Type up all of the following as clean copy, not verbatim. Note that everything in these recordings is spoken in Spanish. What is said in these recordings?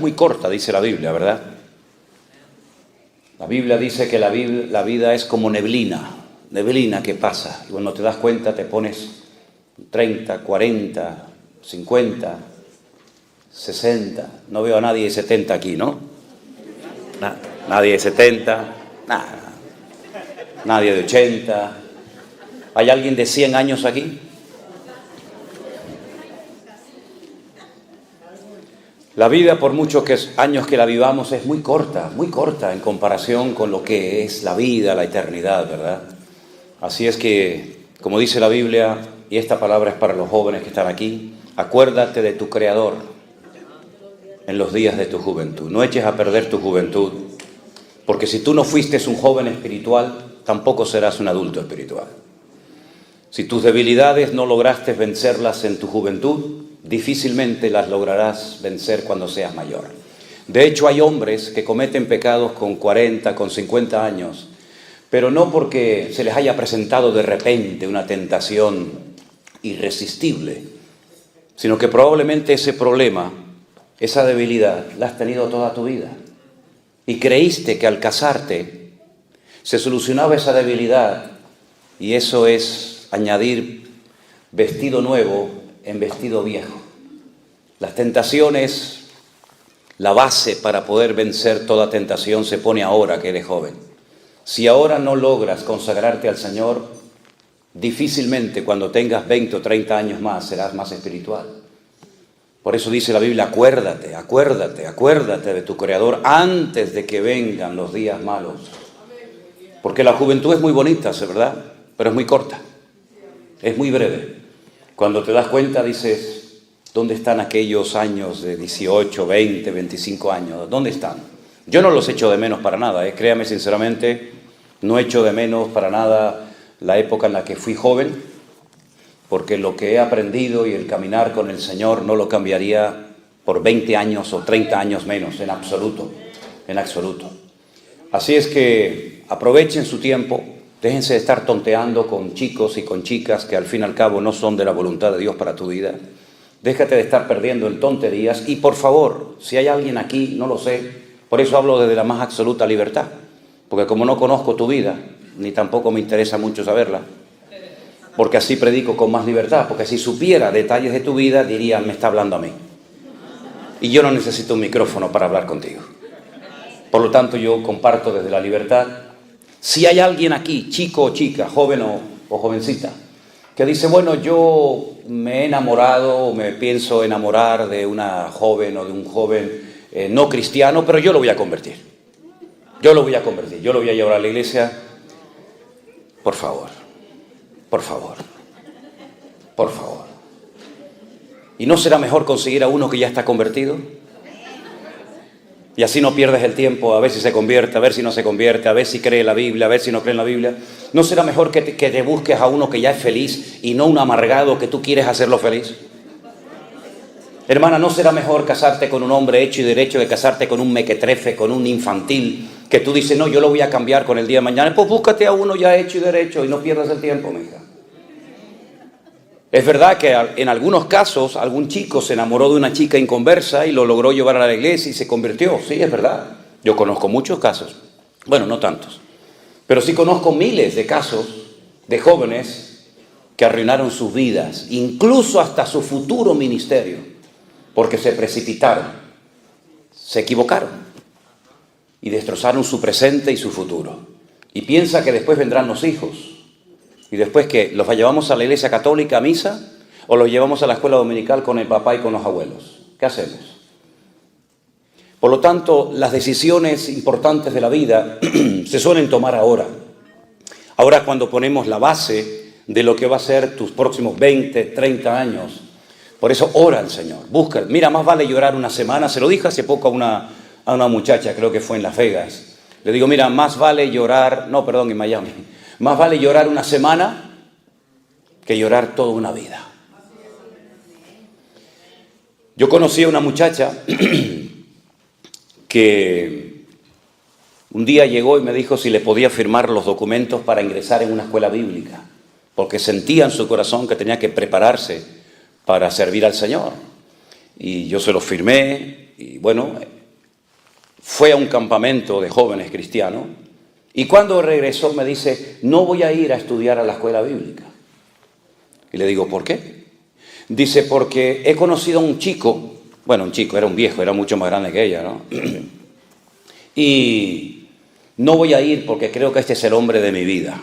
es muy corta, dice la Biblia, ¿verdad? La Biblia dice que la vida es como neblina que pasa. Y cuando te das cuenta te pones 30, 40, 50, 60. No veo a nadie de 70 aquí, ¿no? Nadie de 70, nada. Nadie de 80. ¿Hay alguien de 100 años aquí? La vida, por muchos años que la vivamos, es muy corta en comparación con lo que es la vida, la eternidad, ¿verdad? Así es que, como dice la Biblia, y esta palabra es para los jóvenes que están aquí, acuérdate de tu Creador en los días de tu juventud. No eches a perder tu juventud, porque si tú no fuiste un joven espiritual, tampoco serás un adulto espiritual. Si tus debilidades no lograste vencerlas en tu juventud, difícilmente las lograrás vencer cuando seas mayor. De hecho, hay hombres que cometen pecados con 40, con 50 años, pero no porque se les haya presentado de repente una tentación irresistible, sino que probablemente ese problema, esa debilidad, la has tenido toda tu vida. Y creíste que al casarte se solucionaba esa debilidad, y eso es añadir vestido nuevo en vestido viejo. Las tentaciones, la base para poder vencer toda tentación se pone ahora que eres joven. Si ahora no logras consagrarte al Señor, difícilmente cuando tengas 20 o 30 años más serás más espiritual. Por eso dice la Biblia, acuérdate de tu Creador antes de que vengan los días malos. Porque la juventud es muy bonita, ¿verdad? Pero es muy corta, es muy breve. Cuando te das cuenta dices, ¿dónde están aquellos años de 18, 20, 25 años? ¿Dónde están? Yo no los echo de menos para nada, créame sinceramente, no echo de menos para nada la época en la que fui joven, porque lo que he aprendido y el caminar con el Señor no lo cambiaría por 20 años o 30 años menos, en absoluto, en absoluto. Así es que aprovechen su tiempo, déjense de estar tonteando con chicos y con chicas que al fin y al cabo no son de la voluntad de Dios para tu vida. Déjate de estar perdiendo en tonterías y por favor, si hay alguien aquí, no lo sé, por eso hablo desde la más absoluta libertad, porque como no conozco tu vida, ni tampoco me interesa mucho saberla, porque así predico con más libertad, porque si supiera detalles de tu vida, diría, me está hablando a mí. Y yo no necesito un micrófono para hablar contigo. Por lo tanto, yo comparto desde la libertad. Si hay alguien aquí, chico o chica, joven o jovencita, que dice, bueno, yo me he enamorado o me pienso enamorar de una joven o de un joven no cristiano, pero yo lo voy a convertir. Yo lo voy a convertir, yo lo voy a llevar a la iglesia. Por favor, por favor, por favor. ¿Y no será mejor conseguir a uno que ya está convertido? Y así no pierdes el tiempo a ver si se convierte, a ver si no se convierte, a ver si cree la Biblia, a ver si no cree en la Biblia. ¿No será mejor que te busques a uno que ya es feliz y no un amargado que tú quieres hacerlo feliz? Hermana, ¿no será mejor casarte con un hombre hecho y derecho que casarte con un mequetrefe, con un infantil, que tú dices, no, yo lo voy a cambiar con el día de mañana? Pues búscate a uno ya hecho y derecho y no pierdas el tiempo, mija. Es verdad que en algunos casos algún chico se enamoró de una chica inconversa y lo logró llevar a la iglesia y se convirtió. Sí, es verdad. Yo conozco muchos casos. Bueno, no tantos. Pero sí conozco miles de casos de jóvenes que arruinaron sus vidas, incluso hasta su futuro ministerio, porque se precipitaron, se equivocaron y destrozaron su presente y su futuro. Y piensa que después vendrán los hijos. ¿Y después qué? ¿Los llevamos a la iglesia católica a misa o los llevamos a la escuela dominical con el papá y con los abuelos? ¿Qué hacemos? Por lo tanto, las decisiones importantes de la vida se suelen tomar ahora. Ahora cuando ponemos la base de lo que va a ser tus próximos 20, 30 años. Por eso ora al Señor, busca. Mira, más vale llorar una semana. Se lo dije hace poco a una muchacha, creo que fue en Las Vegas. Le digo, mira, más vale llorar, en Miami. Más vale llorar una semana que llorar toda una vida. Yo conocí a una muchacha que un día llegó y me dijo si le podía firmar los documentos para ingresar en una escuela bíblica, porque sentía en su corazón que tenía que prepararse para servir al Señor. y yo se los firmé, y bueno, fue a un campamento de jóvenes cristianos, y cuando regresó me dice, no voy a ir a estudiar a la escuela bíblica. Y le digo, ¿por qué? Dice, porque he conocido a un chico, bueno, un chico, era un viejo, era mucho más grande que ella, ¿no? Y no voy a ir porque creo que este es el hombre de mi vida.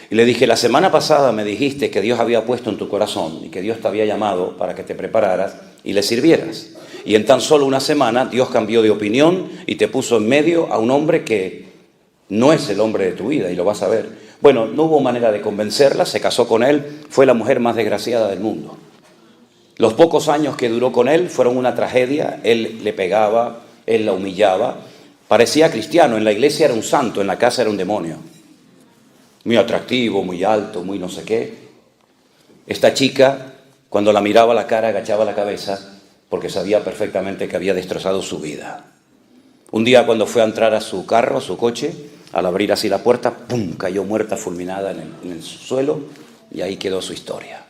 Y le dije, la semana pasada me dijiste que Dios había puesto en tu corazón y que Dios te había llamado para que te prepararas y le sirvieras. Y en tan solo una semana Dios cambió de opinión y te puso en medio a un hombre que no es el hombre de tu vida y lo vas a ver. Bueno, no hubo manera de convencerla, se casó con él, fue la mujer más desgraciada del mundo. Los pocos años que duró con él fueron una tragedia, él le pegaba, él la humillaba, parecía cristiano, en la iglesia era un santo, en la casa era un demonio. Muy atractivo, muy alto, muy no sé qué. Esta chica, cuando la miraba a la cara, agachaba la cabeza porque sabía perfectamente que había destrozado su vida. Un día cuando fue a entrar a su carro, a su coche, al abrir así la puerta, ¡pum!, cayó muerta fulminada en el suelo y ahí quedó su historia.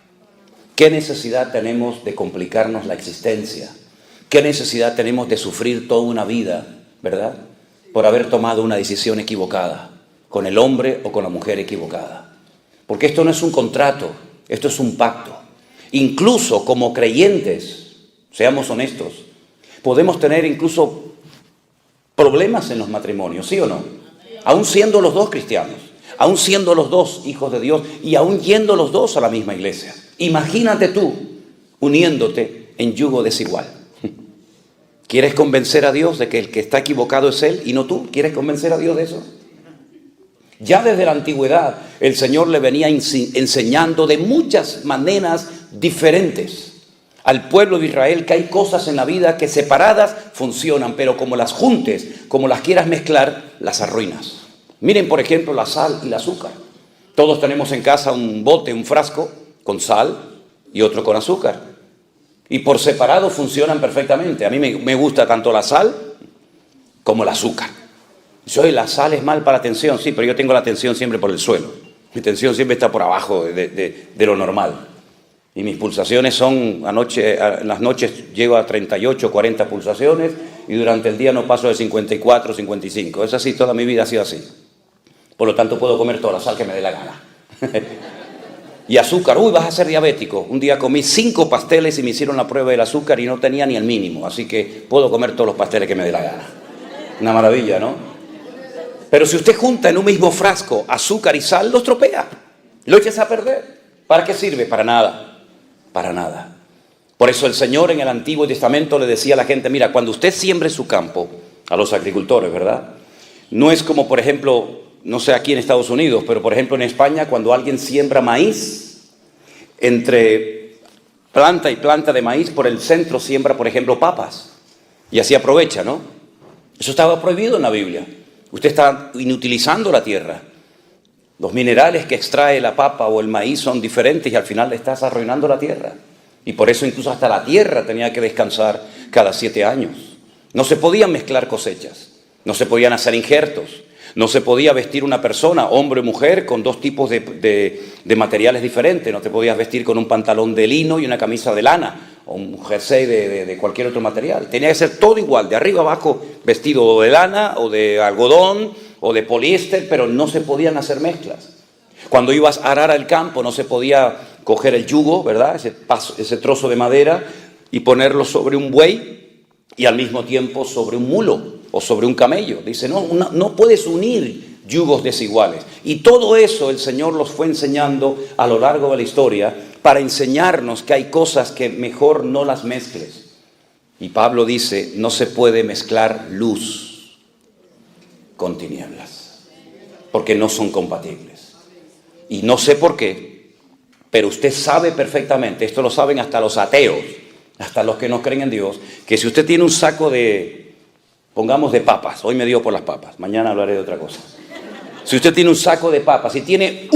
¿Qué necesidad tenemos de complicarnos la existencia? ¿Qué necesidad tenemos de sufrir toda una vida, verdad? Por haber tomado una decisión equivocada, con el hombre o con la mujer equivocada. Porque esto no es un contrato, esto es un pacto. Incluso como creyentes, seamos honestos, podemos tener incluso problemas en los matrimonios, ¿sí o no? Aún siendo los dos cristianos, aún siendo los dos hijos de Dios y aún yendo los dos a la misma iglesia. Imagínate tú uniéndote en yugo desigual. ¿Quieres convencer a Dios de que el que está equivocado es Él y no tú? ¿Quieres convencer a Dios de eso? Ya desde la antigüedad el Señor le venía enseñando de muchas maneras diferentes al pueblo de Israel que hay cosas en la vida que separadas funcionan, pero como las juntes, como las quieras mezclar, las arruinas. Miren, por ejemplo, la sal y el azúcar. Todos tenemos en casa un bote, un frasco con sal y otro con azúcar. Y por separado funcionan perfectamente. A mí me gusta tanto la sal como el azúcar. La sal es mal para la tensión, sí, pero yo tengo la tensión siempre por el suelo. Mi tensión siempre está por abajo de lo normal. Y mis pulsaciones son, en las noches llego a 38, 40 pulsaciones y durante el día no paso de 54, 55. Es así, toda mi vida ha sido así. Por lo tanto puedo comer toda la sal que me dé la gana. Y azúcar, vas a ser diabético. Un día comí 5 pasteles y me hicieron la prueba del azúcar y no tenía ni el mínimo. Así que puedo comer todos los pasteles que me dé la gana. Una maravilla, ¿no? Pero si usted junta en un mismo frasco azúcar y sal, lo estropea. Lo echas a perder. ¿Para qué sirve? Para nada. Para nada. Por eso el Señor en el Antiguo Testamento le decía a la gente, mira, cuando usted siembre su campo, a los agricultores, ¿verdad? No es como, por ejemplo, no sé aquí en Estados Unidos, pero por ejemplo en España, cuando alguien siembra maíz, entre planta y planta de maíz, por el centro siembra, por ejemplo, papas. Y así aprovecha, ¿no? Eso estaba prohibido en la Biblia. Usted está inutilizando la tierra. Los minerales que extrae la papa o el maíz son diferentes y al final le estás arruinando la tierra. Y por eso incluso hasta la tierra tenía que descansar cada 7 años. No se podían mezclar cosechas, no se podían hacer injertos, no se podía vestir una persona, hombre o mujer, con 2 tipos de materiales diferentes. No te podías vestir con un pantalón de lino y una camisa de lana o un jersey de cualquier otro material. Tenía que ser todo igual, de arriba abajo vestido de lana o de algodón o de poliéster, pero no se podían hacer mezclas. Cuando ibas a arar el campo no se podía coger el yugo, ¿verdad? Ese trozo de madera y ponerlo sobre un buey y al mismo tiempo sobre un mulo o sobre un camello. Dice, no puedes unir yugos desiguales. Y todo eso el Señor los fue enseñando a lo largo de la historia para enseñarnos que hay cosas que mejor no las mezcles. Y Pablo dice, no se puede mezclar luz con tinieblas, porque no son compatibles. Y no sé por qué, pero usted sabe perfectamente, esto lo saben hasta los ateos, hasta los que no creen en Dios, que si usted tiene un saco de, pongamos de papas, hoy me dio por las papas, mañana hablaré de otra cosa. Si usted tiene un saco de papas y tiene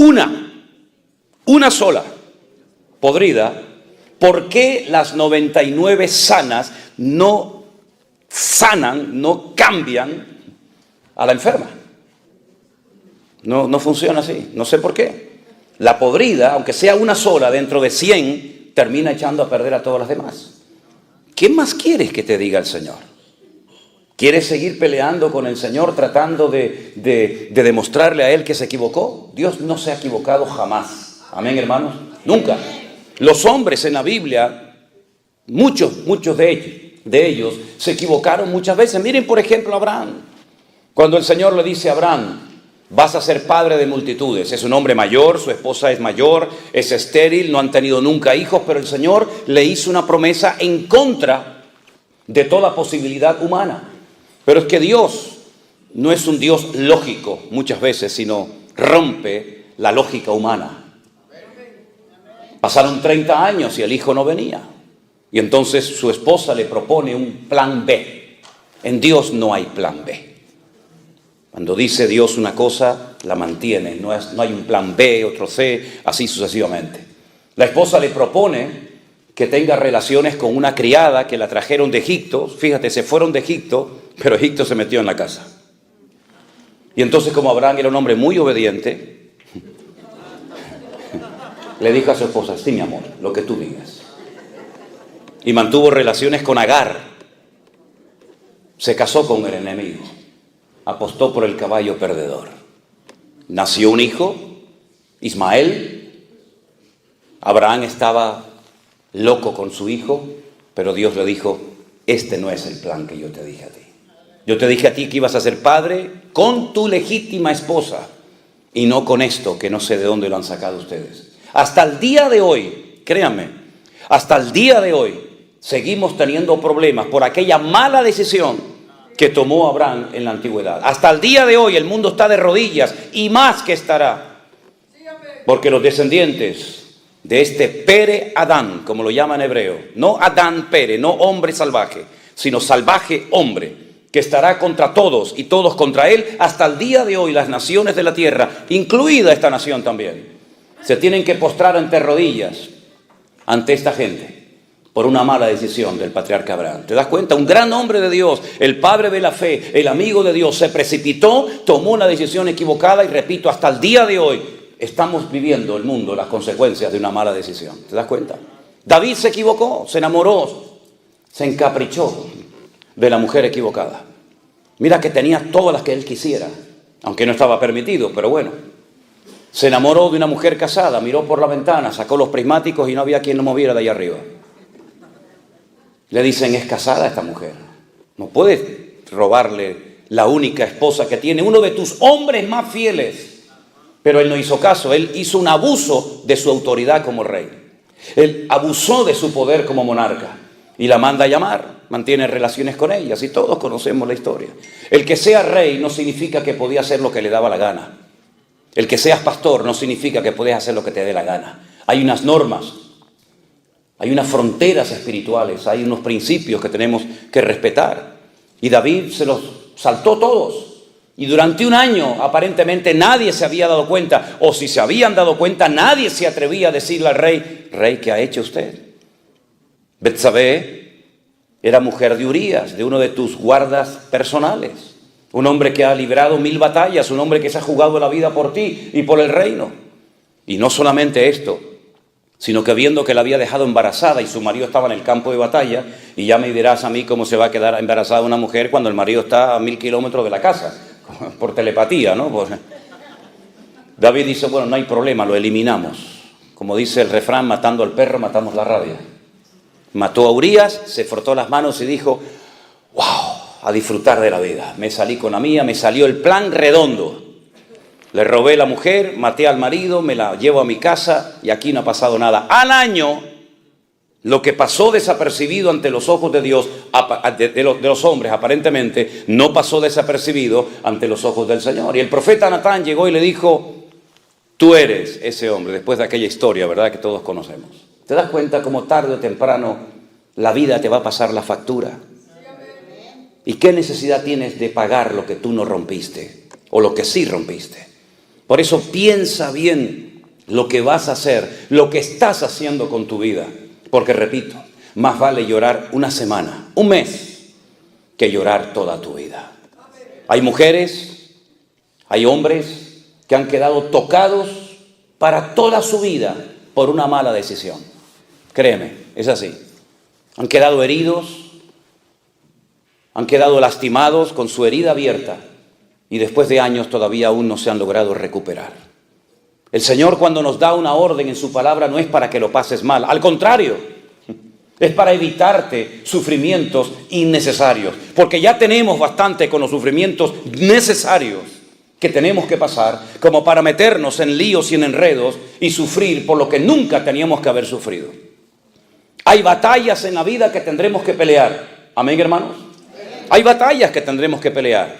una sola podrida, ¿por qué las 99 sanas no sanan, no cambian a la enferma? No funciona así, no sé por qué. La podrida, aunque sea una sola dentro de 100, termina echando a perder a todas las demás. ¿qué más quieres que te diga el Señor? ¿Quieres seguir peleando con el Señor tratando de demostrarle a Él que se equivocó? Dios no se ha equivocado jamás. Amén, hermanos. Nunca. Los hombres en la Biblia, muchos de ellos se equivocaron muchas veces. Miren, por ejemplo, a Abraham. Cuando el Señor le dice a Abraham, vas a ser padre de multitudes. Es un hombre mayor, su esposa es mayor, es estéril, no han tenido nunca hijos, pero el Señor le hizo una promesa en contra de toda posibilidad humana. Pero es que Dios no es un Dios lógico muchas veces, sino rompe la lógica humana. Pasaron 30 años y el hijo no venía. Y entonces su esposa le propone un plan B. En Dios no hay plan B. Cuando dice Dios una cosa, la mantiene. No hay un plan B, otro C, así sucesivamente. La esposa le propone que tenga relaciones con una criada que la trajeron de Egipto. Fíjate, se fueron de Egipto, pero Egipto se metió en la casa. Y entonces, como Abraham era un hombre muy obediente, le dijo a su esposa, sí, mi amor, lo que tú digas. Y mantuvo relaciones con Agar. Se casó con el enemigo. Apostó por el caballo perdedor. Nació un hijo, Ismael. Abraham estaba loco con su hijo, pero Dios le dijo, este no es el plan que yo te dije a ti. Yo te dije a ti que ibas a ser padre con tu legítima esposa y no con esto, que no sé de dónde lo han sacado ustedes. Hasta el día de hoy, créanme, hasta el día de hoy seguimos teniendo problemas por aquella mala decisión que tomó Abraham en la antigüedad. Hasta el día de hoy el mundo está de rodillas y más que estará. Porque los descendientes de este Pere Adán, como lo llaman en hebreo, no Adán Pere, no hombre salvaje, sino salvaje hombre, que estará contra todos y todos contra él, hasta el día de hoy las naciones de la tierra, incluida esta nación también, se tienen que postrar ante rodillas ante esta gente por una mala decisión del patriarca Abraham. ¿Te das cuenta? Un gran hombre de Dios, el padre de la fe, el amigo de Dios, se precipitó, tomó una decisión equivocada y repito, hasta el día de hoy estamos viviendo el mundo las consecuencias de una mala decisión. ¿Te das cuenta? David se equivocó, se enamoró, se encaprichó de la mujer equivocada. Mira que tenía todas las que él quisiera, aunque no estaba permitido, pero bueno. Se enamoró de una mujer casada, miró por la ventana, sacó los prismáticos y no había quien lo moviera de ahí arriba. Le dicen, es casada esta mujer. No puedes robarle la única esposa que tiene, uno de tus hombres más fieles. Pero él no hizo caso, él hizo un abuso de su autoridad como rey. Él abusó de su poder como monarca y la manda a llamar, mantiene relaciones con ellas y todos conocemos la historia. El que sea rey no significa que podía hacer lo que le daba la gana. El que seas pastor no significa que puedes hacer lo que te dé la gana. Hay unas normas, hay unas fronteras espirituales, hay unos principios que tenemos que respetar. Y David se los saltó todos. Y durante un año aparentemente nadie se había dado cuenta, o si se habían dado cuenta, nadie se atrevía a decirle al rey, rey, ¿qué ha hecho usted? Betsabé era mujer de Urías, de uno de tus guardas personales. Un hombre que ha librado 1000 batallas, un hombre que se ha jugado la vida por ti y por el reino. Y no solamente esto, sino que viendo que la había dejado embarazada y su marido estaba en el campo de batalla, y ya me dirás a mí cómo se va a quedar embarazada una mujer cuando el marido está a 1000 kilómetros de la casa, por telepatía, ¿no? Pues, David dice, bueno, no hay problema, lo eliminamos. Como dice el refrán, matando al perro, matamos la rabia. Mató a Urías, se frotó las manos y dijo, wow, a disfrutar de la vida. Me salí con la mía, me salió el plan redondo. Le robé la mujer, maté al marido, me la llevo a mi casa y aquí no ha pasado nada. Al año, lo que pasó desapercibido ante los ojos de Dios, de los hombres aparentemente, no pasó desapercibido ante los ojos del Señor. Y el profeta Natán llegó y le dijo, tú eres ese hombre, después de aquella historia, ¿verdad?, que todos conocemos. ¿Te das cuenta cómo tarde o temprano la vida te va a pasar la factura? ¿Y qué necesidad tienes de pagar lo que tú no rompiste o lo que sí rompiste? Por eso piensa bien lo que vas a hacer, lo que estás haciendo con tu vida. Porque repito, más vale llorar una semana, un mes, que llorar toda tu vida. Hay mujeres, hay hombres que han quedado tocados para toda su vida por una mala decisión. Créeme, es así. Han quedado heridos, han quedado lastimados con su herida abierta y después de años todavía aún no se han logrado recuperar. El Señor, cuando nos da una orden en su palabra, no es para que lo pases mal, al contrario, es para evitarte sufrimientos innecesarios, porque ya tenemos bastante con los sufrimientos necesarios que tenemos que pasar como para meternos en líos y en enredos y sufrir por lo que nunca teníamos que haber sufrido. Hay batallas en la vida que tendremos que pelear. ¿Amén, hermanos? Hay batallas que tendremos que pelear.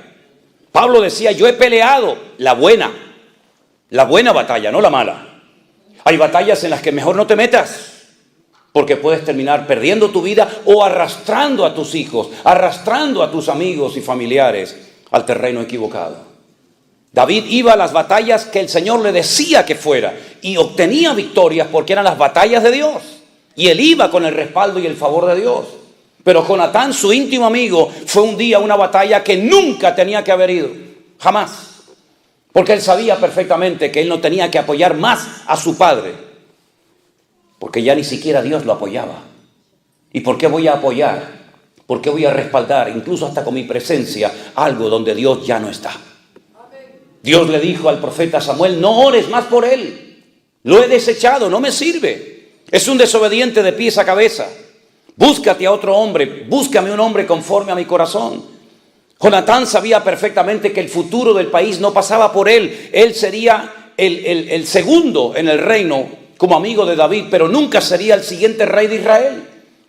Pablo decía, yo he peleado la buena batalla, no la mala. Hay batallas en las que mejor no te metas, porque puedes terminar perdiendo tu vida o arrastrando a tus hijos, arrastrando a tus amigos y familiares al terreno equivocado. David iba a las batallas que el Señor le decía que fuera y obtenía victorias porque eran las batallas de Dios. Y él iba con el respaldo y el favor de Dios. Pero Jonatán, su íntimo amigo, fue un día a una batalla que nunca tenía que haber ido. Jamás. Porque él sabía perfectamente que él no tenía que apoyar más a su padre. Porque ya ni siquiera Dios lo apoyaba. ¿Y por qué voy a apoyar? ¿Por qué voy a respaldar, incluso hasta con mi presencia, algo donde Dios ya no está? Dios le dijo al profeta Samuel, no ores más por él. Lo he desechado, no me sirve. Es un desobediente de pies a cabeza. Búscate a otro hombre, búscame un hombre conforme a mi corazón. Jonatán sabía perfectamente que el futuro del país no pasaba por él. Él sería el segundo en el reino como amigo de David, pero nunca sería el siguiente rey de Israel,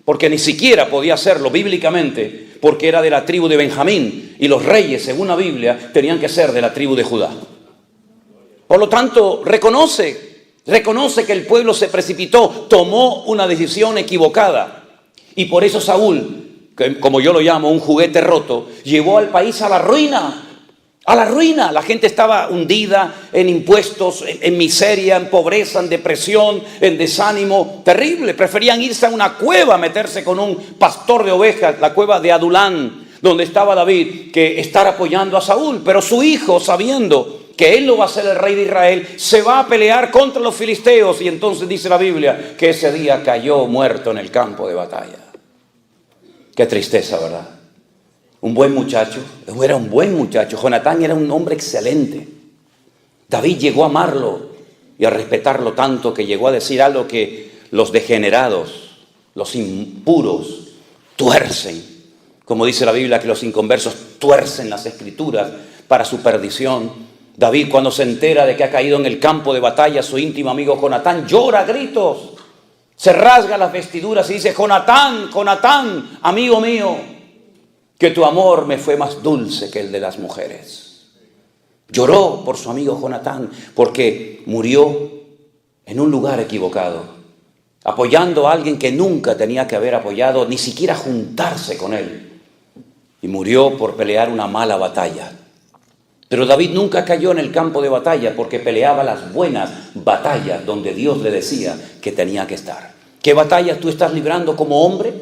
porque ni siquiera podía serlo bíblicamente, porque era de la tribu de Benjamín, y los reyes, según la Biblia, tenían que ser de la tribu de Judá. Por lo tanto, reconoce que el pueblo se precipitó, tomó una decisión equivocada, y por eso Saúl, que, como yo lo llamo, un juguete roto, llevó al país a la ruina. A la ruina. La gente estaba hundida en impuestos, en miseria, en pobreza, en depresión, en desánimo terrible. Preferían irse a una cueva a meterse con un pastor de ovejas, la cueva de Adulán, donde estaba David, que estar apoyando a Saúl. Pero su hijo, sabiendo que él no va a ser el rey de Israel, se va a pelear contra los filisteos. Y entonces dice la Biblia que ese día cayó muerto en el campo de batalla. Qué tristeza, ¿verdad? Un buen muchacho, era un buen muchacho. Jonatán era un hombre excelente. David llegó a amarlo y a respetarlo tanto que llegó a decir algo que los degenerados, los impuros, tuercen. Como dice la Biblia, que los inconversos tuercen las escrituras para su perdición. David, cuando se entera de que ha caído en el campo de batalla su íntimo amigo Jonatán, llora a gritos, se rasga las vestiduras y dice, Jonatán, Jonatán, amigo mío, que tu amor me fue más dulce que el de las mujeres. Lloró por su amigo Jonatán porque murió en un lugar equivocado, apoyando a alguien que nunca tenía que haber apoyado, ni siquiera juntarse con él. Y murió por pelear una mala batalla. Pero David nunca cayó en el campo de batalla porque peleaba las buenas batallas donde Dios le decía que tenía que estar. ¿Qué batallas tú estás librando como hombre?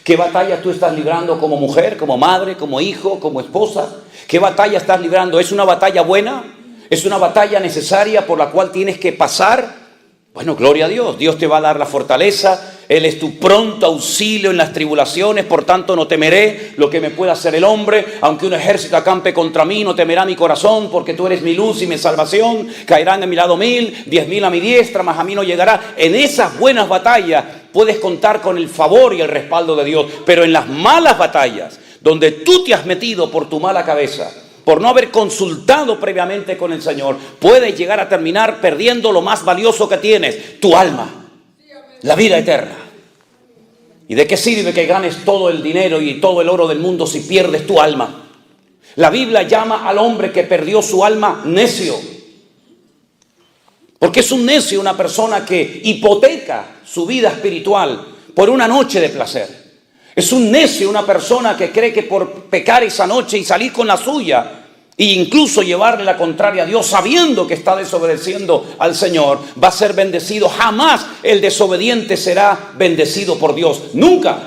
¿Qué batalla tú estás librando como mujer, como madre, como hijo, como esposa? ¿Qué batalla estás librando? ¿Es una batalla buena? ¿Es una batalla necesaria por la cual tienes que pasar? Bueno, gloria a Dios. Dios te va a dar la fortaleza. Él es tu pronto auxilio en las tribulaciones. Por tanto, no temeré lo que me pueda hacer el hombre. Aunque un ejército acampe contra mí, no temerá mi corazón, porque tú eres mi luz y mi salvación. Caerán a mi lado 1000, 10.000 a mi diestra, mas a mí no llegará. En esas buenas batallas puedes contar con el favor y el respaldo de Dios. Pero en las malas batallas, donde tú te has metido por tu mala cabeza, por no haber consultado previamente con el Señor, puedes llegar a terminar perdiendo lo más valioso que tienes, tu alma, la vida eterna. ¿Y de qué sirve que ganes todo el dinero y todo el oro del mundo si pierdes tu alma? La Biblia llama al hombre que perdió su alma necio. Porque es un necio una persona que hipoteca su vida espiritual por una noche de placer. Es un necio una persona que cree que por pecar esa noche y salir con la suya e incluso llevarle la contraria a Dios sabiendo que está desobedeciendo al Señor, va a ser bendecido. Jamás el desobediente será bendecido por Dios. Nunca.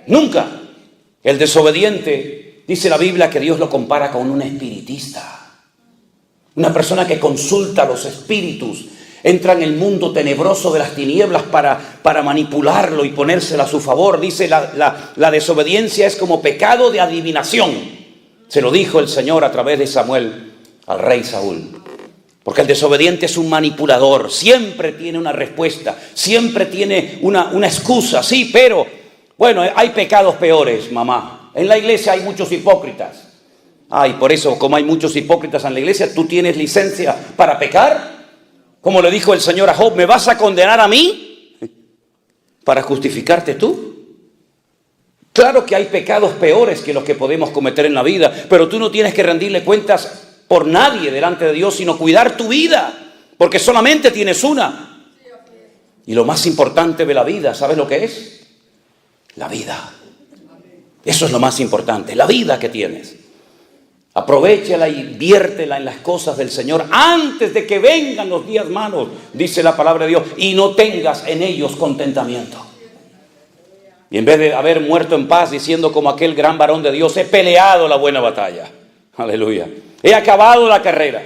Nunca. El desobediente, dice la Biblia, que Dios lo compara con un espiritista. Una persona que consulta los espíritus. Entra en el mundo tenebroso de las tinieblas para manipularlo y ponérsela a su favor. Dice, la desobediencia es como pecado de adivinación. Se lo dijo el Señor a través de Samuel al rey Saúl. Porque el desobediente es un manipulador. Siempre tiene una respuesta. Siempre tiene una excusa. Sí, pero, bueno, hay pecados peores, mamá. En la iglesia hay muchos hipócritas. Ay, por eso, como hay muchos hipócritas en la iglesia, ¿tú tienes licencia para pecar? Como le dijo el Señor a Job, ¿me vas a condenar a mí para justificarte tú? Claro que hay pecados peores que los que podemos cometer en la vida, pero tú no tienes que rendirle cuentas por nadie delante de Dios, sino cuidar tu vida, porque solamente tienes una. Y lo más importante de la vida, ¿sabes lo que es? La vida. Eso es lo más importante, la vida que tienes. Aprovéchala y viértela en las cosas del Señor antes de que vengan los días malos, dice la palabra de Dios, y no tengas en ellos contentamiento. Y en vez de haber muerto en paz diciendo como aquel gran varón de Dios, he peleado la buena batalla, aleluya, he acabado la carrera,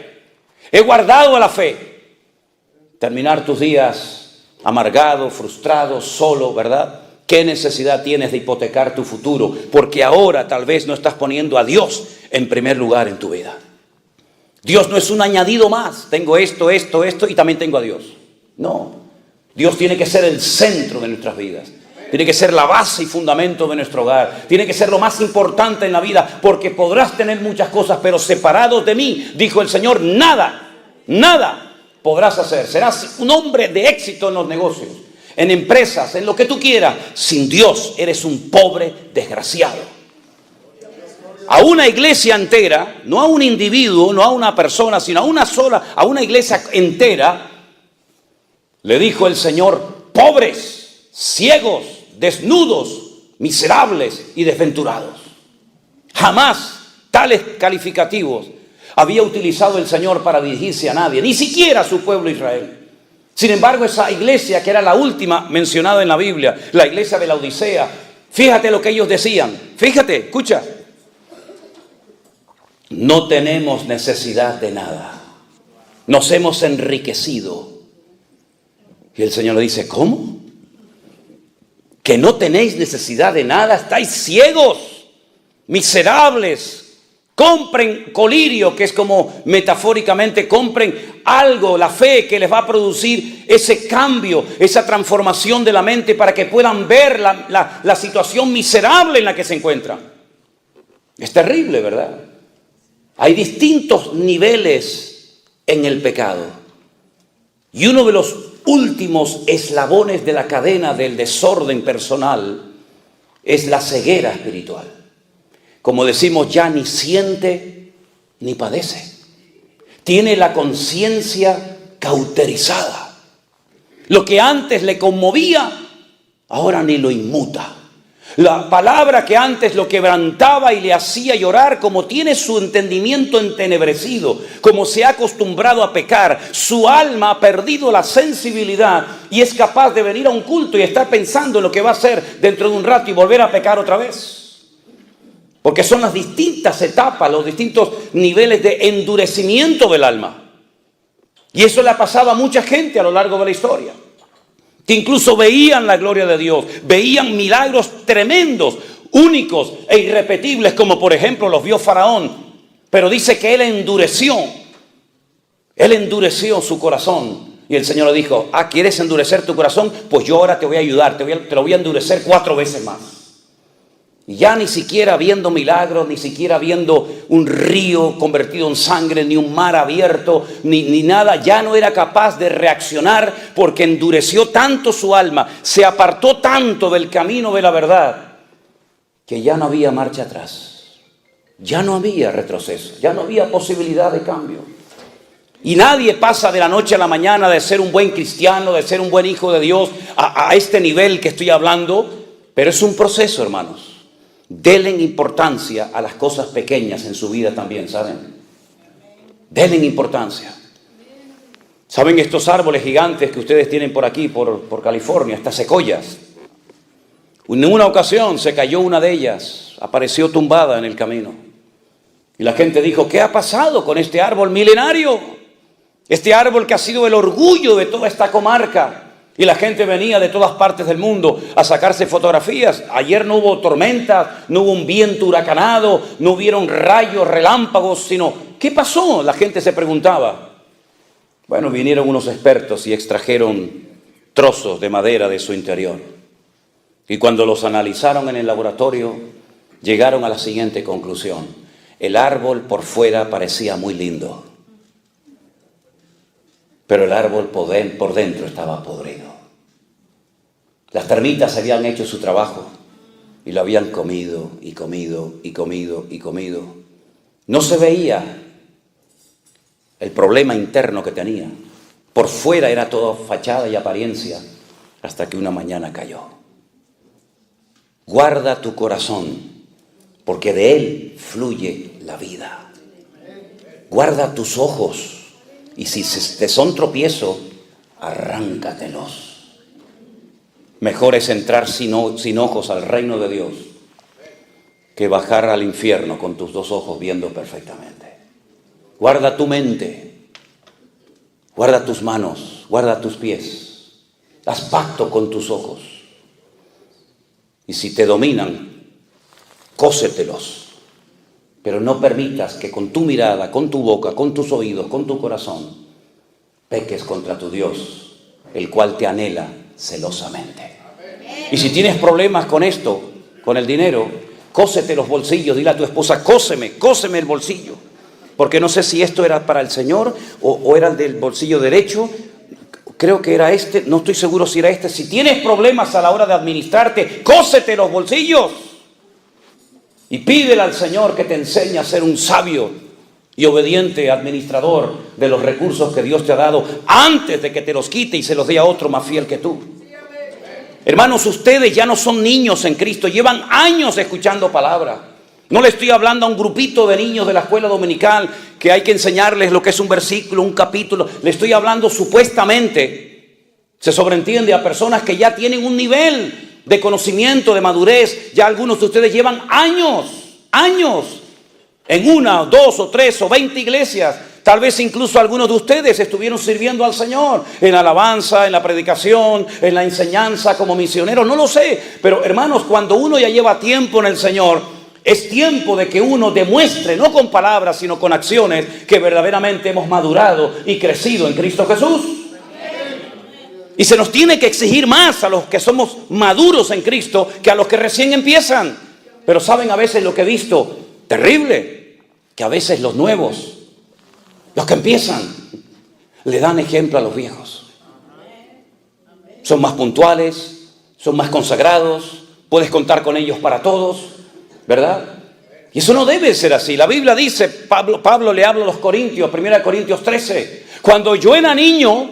he guardado la fe. Terminar tus días amargado, frustrado, solo, ¿verdad? ¿Qué necesidad tienes de hipotecar tu futuro? Porque ahora tal vez no estás poniendo a Dios en primer lugar en tu vida. Dios no es un añadido más. Tengo esto y también tengo a Dios. No. Dios tiene que ser el centro de nuestras vidas. Tiene que ser la base y fundamento de nuestro hogar. Tiene que ser lo más importante en la vida, porque podrás tener muchas cosas, pero separados de mí, dijo el Señor, nada podrás hacer. Serás un hombre de éxito en los negocios, en empresas, en lo que tú quieras. Sin Dios eres un pobre desgraciado. A una iglesia entera, no a un individuo, no a una persona, sino a una sola, a una iglesia entera, le dijo el Señor, pobres, ciegos, desnudos, miserables y desventurados. Jamás tales calificativos había utilizado el Señor para dirigirse a nadie, ni siquiera a su pueblo Israel. Sin embargo, esa iglesia que era la última mencionada en la Biblia, la iglesia de la Odisea, fíjate lo que ellos decían. Fíjate, escucha. No tenemos necesidad de nada. Nos hemos enriquecido. Y el Señor le dice, ¿cómo? ¿Que no tenéis necesidad de nada? ¿Estáis ciegos? Miserables. Compren colirio, que es como metafóricamente, compren algo, la fe que les va a producir ese cambio, esa transformación de la mente para que puedan ver la situación miserable en la que se encuentran. Es terrible, ¿verdad? Hay distintos niveles en el pecado. Y uno de los últimos eslabones de la cadena del desorden personal es la ceguera espiritual. Como decimos, ya ni siente ni padece. Tiene la conciencia cauterizada. Lo que antes le conmovía, ahora ni lo inmuta. La palabra que antes lo quebrantaba y le hacía llorar, como tiene su entendimiento entenebrecido, como se ha acostumbrado a pecar, su alma ha perdido la sensibilidad y es capaz de venir a un culto y estar pensando en lo que va a hacer dentro de un rato y volver a pecar otra vez. Porque son las distintas etapas, los distintos niveles de endurecimiento del alma. Y eso le ha pasado a mucha gente a lo largo de la historia. Que incluso veían la gloria de Dios, veían milagros tremendos, únicos e irrepetibles, como por ejemplo los vio Faraón. Pero dice que él endureció su corazón. Y el Señor le dijo, ¿quieres endurecer tu corazón? Pues yo ahora te voy a ayudar, te lo voy a endurecer 4 veces más. Y ya ni siquiera viendo milagros, ni siquiera viendo un río convertido en sangre, ni un mar abierto, ni nada, ya no era capaz de reaccionar porque endureció tanto su alma, se apartó tanto del camino de la verdad, que ya no había marcha atrás, ya no había retroceso, ya no había posibilidad de cambio. Y nadie pasa de la noche a la mañana de ser un buen cristiano, de ser un buen hijo de Dios, a este nivel que estoy hablando, pero es un proceso, hermanos. Denle importancia a las cosas pequeñas en su vida también, ¿saben? Denle importancia. ¿Saben estos árboles gigantes que ustedes tienen por aquí, por California, estas secoyas? En una ocasión se cayó una de ellas, apareció tumbada en el camino. Y la gente dijo, ¿qué ha pasado con este árbol milenario? Este árbol que ha sido el orgullo de toda esta comarca. Y la gente venía de todas partes del mundo a sacarse fotografías. Ayer no hubo tormentas, no hubo un viento huracanado, no hubieron rayos, relámpagos, sino ¿qué pasó? La gente se preguntaba. Bueno, vinieron unos expertos y extrajeron trozos de madera de su interior. Y cuando los analizaron en el laboratorio, llegaron a la siguiente conclusión. El árbol por fuera parecía muy lindo, pero el árbol por dentro estaba podrido. Las termitas habían hecho su trabajo y lo habían comido y comido y comido y comido. No se veía el problema interno que tenía. Por fuera era todo fachada y apariencia, hasta que una mañana cayó. Guarda tu corazón, porque de él fluye la vida. Guarda tus ojos, y si te son tropiezo, arráncatelos. Mejor es entrar sin ojos al reino de Dios que bajar al infierno con tus dos ojos viendo perfectamente. Guarda tu mente, guarda tus manos, guarda tus pies. Haz pacto con tus ojos. Y si te dominan, cósetelos. Pero no permitas que con tu mirada, con tu boca, con tus oídos, con tu corazón, peques contra tu Dios, el cual te anhela celosamente. Y si tienes problemas con esto, con el dinero, cósete los bolsillos. Dile a tu esposa, cóseme el bolsillo. Porque no sé si esto era para el Señor o era el del bolsillo derecho. Creo que era este, no estoy seguro si era este. Si tienes problemas a la hora de administrarte, cósete los bolsillos. Y pídele al Señor que te enseñe a ser un sabio y obediente administrador de los recursos que Dios te ha dado antes de que te los quite y se los dé a otro más fiel que tú. Hermanos, ustedes ya no son niños en Cristo, llevan años escuchando palabra. No le estoy hablando a un grupito de niños de la escuela dominical que hay que enseñarles lo que es un versículo, un capítulo. Le estoy hablando supuestamente, se sobreentiende, a personas que ya tienen un nivel de conocimiento, de madurez. Ya algunos de ustedes llevan años en una, dos o tres o 20 iglesias. Tal vez incluso algunos de ustedes estuvieron sirviendo al Señor en la alabanza, en la predicación, en la enseñanza como misioneros, no lo sé. Pero hermanos, cuando uno ya lleva tiempo en el Señor, es tiempo de que uno demuestre, no con palabras, sino con acciones, que verdaderamente hemos madurado y crecido en Cristo Jesús. Y se nos tiene que exigir más a los que somos maduros en Cristo que a los que recién empiezan. Pero saben a veces lo que he visto, terrible, que a veces los nuevos, los que empiezan, le dan ejemplo a los viejos. Son más puntuales, son más consagrados, puedes contar con ellos para todos, ¿verdad? Y eso no debe ser así. La Biblia dice, Pablo le habla a los Corintios, 1 Corintios 13, cuando yo era niño,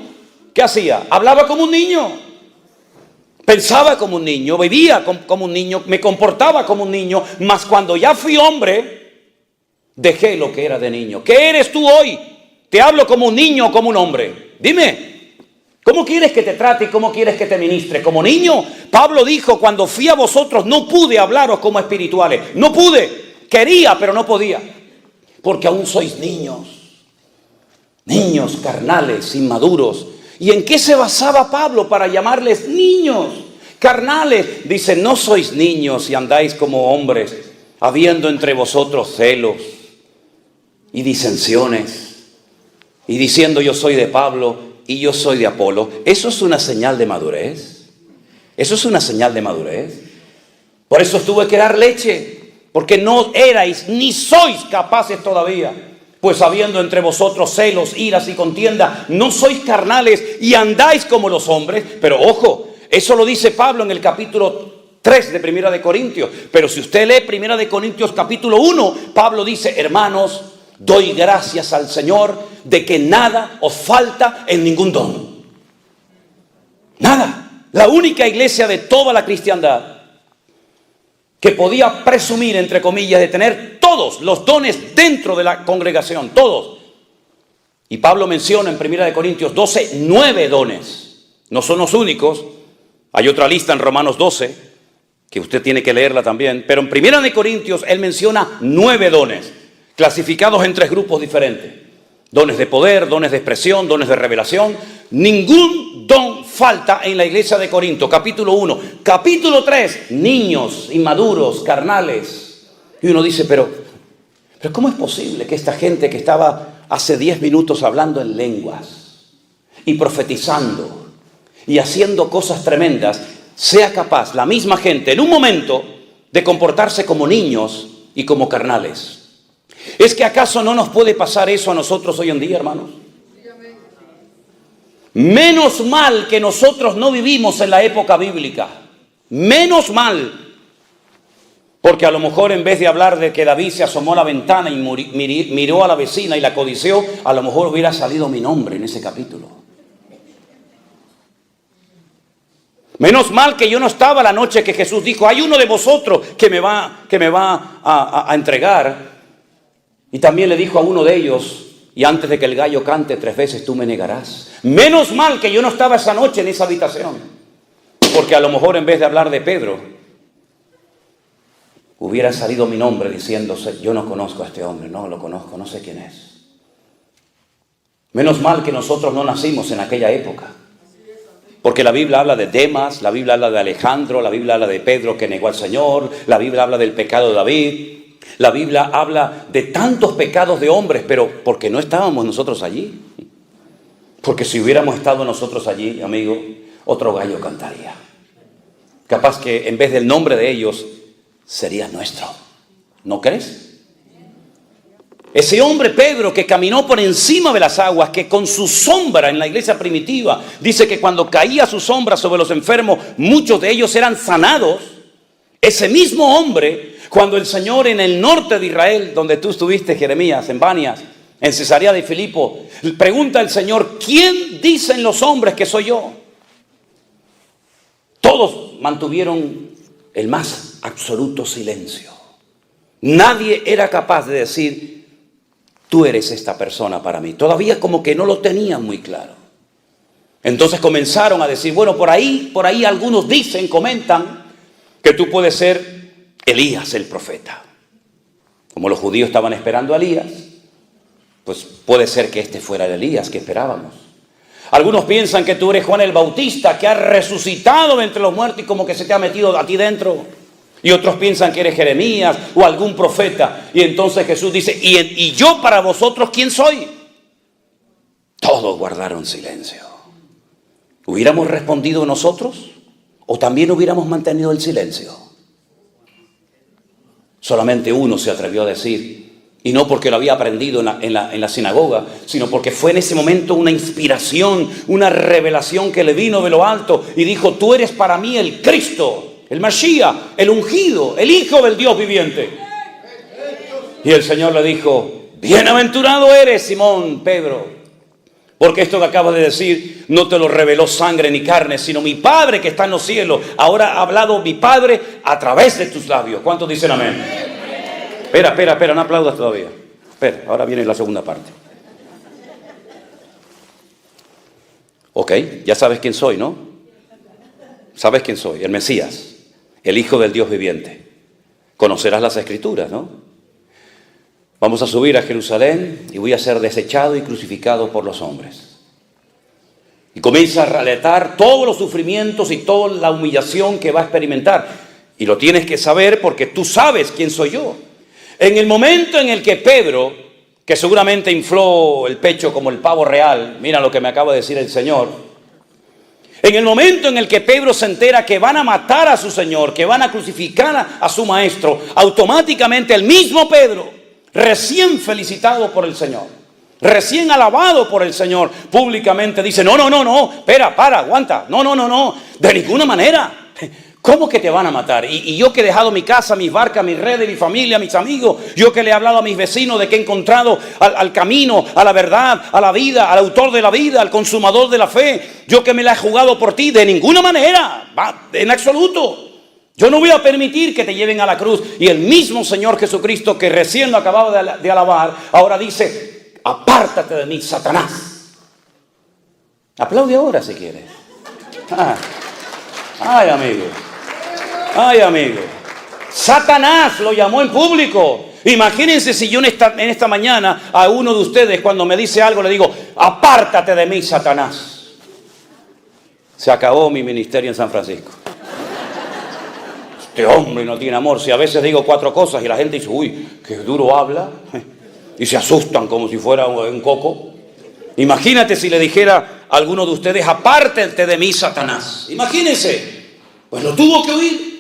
¿qué hacía? Hablaba como un niño, pensaba como un niño, vivía como un niño, me comportaba como un niño, mas cuando ya fui hombre, dejé lo que era de niño. ¿Qué eres tú hoy? ¿Te hablo como un niño o como un hombre? Dime, ¿cómo quieres que te trate y cómo quieres que te ministre? ¿Como niño? Pablo dijo, cuando fui a vosotros no pude hablaros como espirituales. No pude, quería pero no podía. Porque aún sois niños. Niños carnales, inmaduros. ¿Y en qué se basaba Pablo para llamarles niños carnales? Dice, no sois niños y andáis como hombres, habiendo entre vosotros celos y disensiones, y diciendo yo soy de Pablo y yo soy de Apolo. ¿Eso es una señal de madurez? ¿Eso es una señal de madurez? Por eso os tuve que dar leche, porque no erais ni sois capaces todavía. Pues habiendo entre vosotros celos, iras y contienda, no sois carnales y andáis como los hombres. Pero ojo, eso lo dice Pablo en el capítulo 3 de 1 de Corintios. Pero si usted lee 1 de Corintios capítulo 1, Pablo dice, hermanos, doy gracias al Señor de que nada os falta en ningún don. Nada. La única iglesia de toda la cristiandad que podía presumir, entre comillas, de tener todos los dones dentro de la congregación, todos. Y Pablo menciona en 1 Corintios 12, 9 dones. No son los únicos. Hay otra lista en Romanos 12, que usted tiene que leerla también. Pero en 1 Corintios él menciona 9 dones, clasificados en 3 grupos diferentes. dones de poder, dones de expresión, dones de revelación. Ningún don falta en la iglesia de Corinto. Capítulo 1. Capítulo 3. Niños, inmaduros, carnales. Y uno dice, pero ¿cómo es posible que esta gente que estaba hace 10 minutos hablando en lenguas y profetizando y haciendo cosas tremendas, sea capaz la misma gente en un momento de comportarse como niños y como carnales? ¿Es que acaso no nos puede pasar eso a nosotros hoy en día, hermanos? Menos mal que nosotros no vivimos en la época bíblica. Menos mal. Porque a lo mejor en vez de hablar de que David se asomó a la ventana y miró a la vecina y la codició, a lo mejor hubiera salido mi nombre en ese capítulo. Menos mal que yo no estaba la noche que Jesús dijo, hay uno de vosotros que me va a entregar. Y también le dijo a uno de ellos, y antes de que el gallo cante 3 veces tú me negarás. Menos mal que yo no estaba esa noche en esa habitación. Porque a lo mejor en vez de hablar de Pedro, hubiera salido mi nombre diciéndose, yo no conozco a este hombre, no lo conozco, no sé quién es. Menos mal que nosotros no nacimos en aquella época. Porque la Biblia habla de Demas, la Biblia habla de Alejandro, la Biblia habla de Pedro que negó al Señor, la Biblia habla del pecado de David, la Biblia habla de tantos pecados de hombres, pero porque no estábamos nosotros allí. Porque si hubiéramos estado nosotros allí, amigo, otro gallo cantaría. Capaz que en vez del nombre de ellos, sería nuestro. ¿No crees? Ese hombre Pedro que caminó por encima de las aguas, que con su sombra en la iglesia primitiva, dice que cuando caía su sombra sobre los enfermos, muchos de ellos eran sanados. Ese mismo hombre, cuando el Señor en el norte de Israel, donde tú estuviste, Jeremías, en Banias, en Cesarea de Filipo, pregunta al Señor, ¿quién dicen los hombres que soy yo? Todos mantuvieron el más absoluto silencio. Nadie era capaz de decir, tú eres esta persona para mí. Todavía como que no lo tenían muy claro. Entonces comenzaron a decir, bueno, por ahí algunos dicen, comentan, que tú puedes ser Elías el profeta. Como los judíos estaban esperando a Elías, pues puede ser que este fuera el Elías que esperábamos. Algunos piensan que tú eres Juan el Bautista, que ha resucitado de entre los muertos y como que se te ha metido a ti dentro. Y otros piensan que eres Jeremías o algún profeta. Y entonces Jesús dice, ¿y yo para vosotros quién soy? Todos guardaron silencio. ¿Hubiéramos respondido nosotros? ¿O también hubiéramos mantenido el silencio? Solamente uno se atrevió a decir, y no porque lo había aprendido en la sinagoga, sino porque fue en ese momento una inspiración, una revelación que le vino de lo alto y dijo, tú eres para mí el Cristo, el Mashiach, el ungido, el Hijo del Dios viviente. Y el Señor le dijo, bienaventurado eres, Simón, Pedro, porque esto que acabas de decir no te lo reveló sangre ni carne, sino mi Padre que está en los cielos. Ahora ha hablado mi Padre a través de tus labios. ¿Cuántos dicen amén? Espera, no aplaudas todavía. Espera, ahora viene la segunda parte. Ok, ya sabes quién soy, ¿no? Sabes quién soy, el Mesías, el Hijo del Dios viviente. Conocerás las Escrituras, ¿no? Vamos a subir a Jerusalén y voy a ser desechado y crucificado por los hombres. Y comienza a relatar todos los sufrimientos y toda la humillación que va a experimentar. Y lo tienes que saber porque tú sabes quién soy yo. En el momento en el que Pedro, que seguramente infló el pecho como el pavo real, mira lo que me acaba de decir el Señor, en el momento en el que Pedro se entera que van a matar a su Señor, que van a crucificar a su Maestro, automáticamente el mismo Pedro, recién felicitado por el Señor, recién alabado por el Señor, públicamente dice, no, espera, aguanta, no, de ninguna manera. ¿Cómo que te van a matar? Y yo que he dejado mi casa, mis barcas, mis redes, mi familia, mis amigos, yo que le he hablado a mis vecinos de que he encontrado al camino, a la verdad, a la vida, al autor de la vida, al consumador de la fe, yo que me la he jugado por ti, de ninguna manera, en absoluto. Yo no voy a permitir que te lleven a la cruz. Y el mismo Señor Jesucristo que recién lo acababa de alabar, ahora dice, apártate de mí, Satanás. Aplaude ahora si quieres. Ay, amigo. Satanás lo llamó en público. Imagínense si yo en esta mañana a uno de ustedes cuando me dice algo le digo, apártate de mí, Satanás. Se acabó mi ministerio en San Francisco. Este hombre no tiene amor. Si a veces digo 4 cosas y la gente dice, uy, qué duro habla, y se asustan como si fuera un coco. Imagínate si le dijera a alguno de ustedes, apártate de mí, Satanás. Imagínense, pues lo tuvo que oír.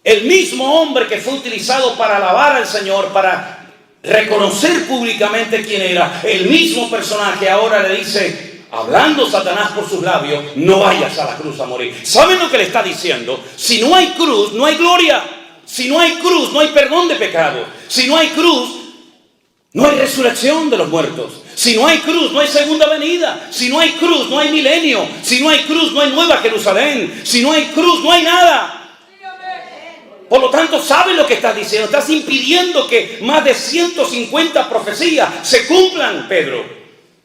El mismo hombre que fue utilizado para alabar al Señor, para reconocer públicamente quién era, el mismo personaje ahora le dice, hablando Satanás por sus labios, no vayas a la cruz a morir. ¿Saben lo que le está diciendo? Si no hay cruz, no hay gloria. Si no hay cruz, no hay perdón de pecados. Si no hay cruz, no hay resurrección de los muertos. Si no hay cruz, no hay segunda venida. Si no hay cruz, no hay milenio. Si no hay cruz, no hay nueva Jerusalén. Si no hay cruz, no hay nada. Por lo tanto, ¿sabes lo que estás diciendo? Estás impidiendo que más de 150 profecías se cumplan, Pedro.